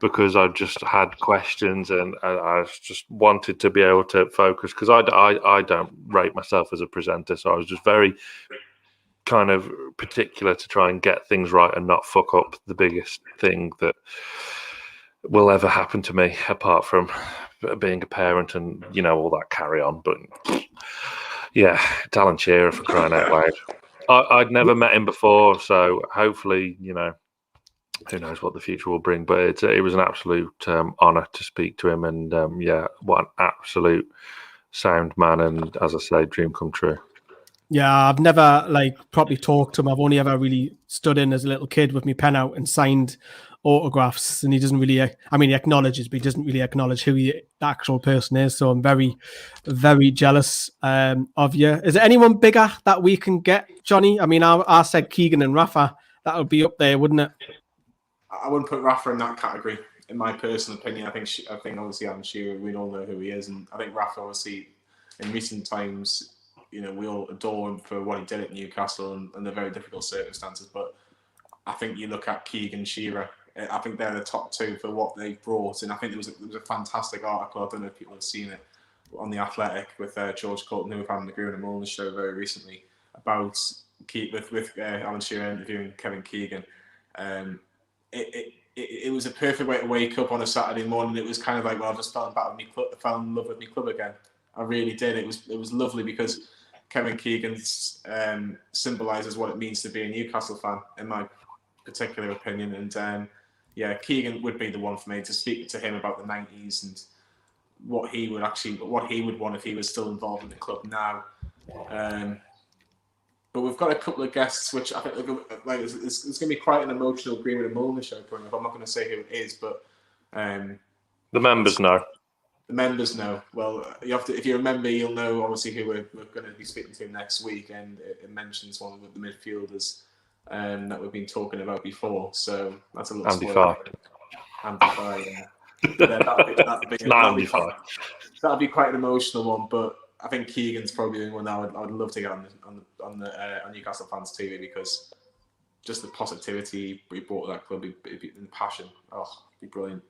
because I just had questions and I just wanted to be able to focus, because I don't rate myself as a presenter, so I was just very kind of particular to try and get things right and not fuck up the biggest thing that will ever happen to me, apart from being a parent and, you know, all that carry on. But yeah, it's Alan Shearer, for crying out loud. I'd never met him before, so hopefully, you know, who knows what the future will bring. But it was an absolute honour to speak to him, and yeah, what an absolute sound man, and as I say, dream come true. Yeah, I've never properly talked to him. I've only ever really stood in as a little kid with my pen out and signed autographs, and he doesn't really, he acknowledges, but he doesn't really acknowledge who the actual person is. So I'm very, very jealous of you. Is there anyone bigger that we can get, Johnny? I mean, I said Keegan and Rafa. That would be up there, wouldn't it? I wouldn't put Rafa in that category, in my personal opinion. I think obviously Alan Shearer, we all know who he is, and I think Rafa, obviously, in recent times, you know, we all adore him for what he did at Newcastle and the very difficult circumstances. But I think you look at Keegan, Shearer, I think they're the top two for what they brought. And I think there was a fantastic article, I don't know if people have seen it, on The Athletic with George Colton, who we've had on the Green and Mullen show very recently, about with Alan Shearer interviewing Kevin Keegan. It was a perfect way to wake up on a Saturday morning. It was kind of like, well, I just fell in love with my club again. I really did. It was lovely, because Kevin Keegan symbolises what it means to be a Newcastle fan, in my particular opinion. And yeah, Keegan would be the one for me to speak to him about the 90s and what he would want if he was still involved in the club now. But we've got a couple of guests, which I think it's going to be quite an emotional Green and Mullen show. I'm not going to say who it is, but the members know. The members know. Well, you have to. If you remember, you'll know obviously who we're going to be speaking to next week, and it mentions one of the midfielders that we've been talking about before. So that's a little Andy spoiler. Farr. Andy Farr, yeah. That'll be quite an emotional one, but I think Keegan's probably the one I would love to get on Newcastle Fans TV, because just the positivity we brought to that club, and the passion. Oh, it'd be brilliant.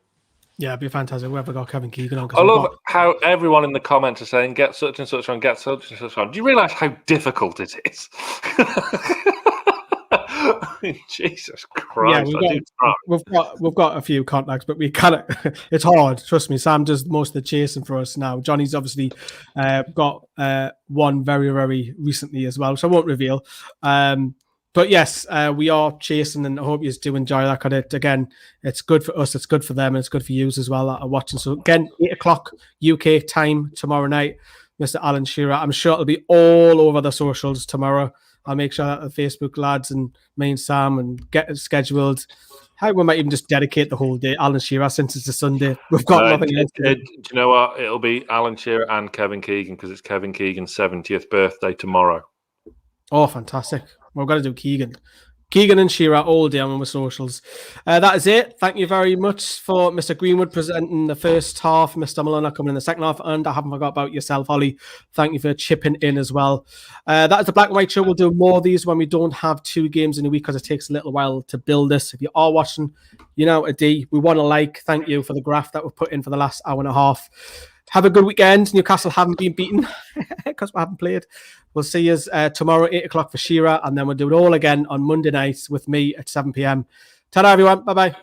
Yeah, it'd be fantastic. Whoever got Kevin Keegan on. I love how everyone in the comments are saying, get such and such on, get such and such on. Do you realise how difficult it is? Jesus Christ. Yeah, we've got a few contacts, but we kind of it's hard. Trust me, Sam does most of the chasing for us now. Johnny's obviously got one very, very recently as well, so I won't reveal. But yes, we are chasing, and I hope you do enjoy that. Because again, it's good for us, it's good for them, and it's good for you as well that are watching. So again, 8:00 UK time tomorrow night, Mr. Alan Shearer. I'm sure it'll be all over the socials tomorrow. I'll make sure that the Facebook lads and me and Sam and get it scheduled. How we might even just dedicate the whole day Alan Shearer, since it's a Sunday. We've got nothing else to do. Do you know what? It'll be Alan Shearer and Kevin Keegan, because it's Kevin Keegan's 70th birthday tomorrow. Oh, fantastic. We're going to do Keegan and Shearer all day on the socials. That is it. Thank you very much for Mr. Greenwood presenting the first half, Mr. Mulliner coming in the second half, and I haven't forgot about yourself, Ollie. Thank you for chipping in as well. That is the Black and White Show. We'll do more of these when we don't have 2 games in a week, because it takes a little while to build this. If you are watching, you know, we want to thank you for the graph that we've put in for the last hour and a half. Have a good weekend. Newcastle haven't been beaten because we haven't played. We'll see you tomorrow, 8 o'clock for Shearer, and then we'll do it all again on Monday night with me at 7 p.m. Ta-da, everyone. Bye-bye.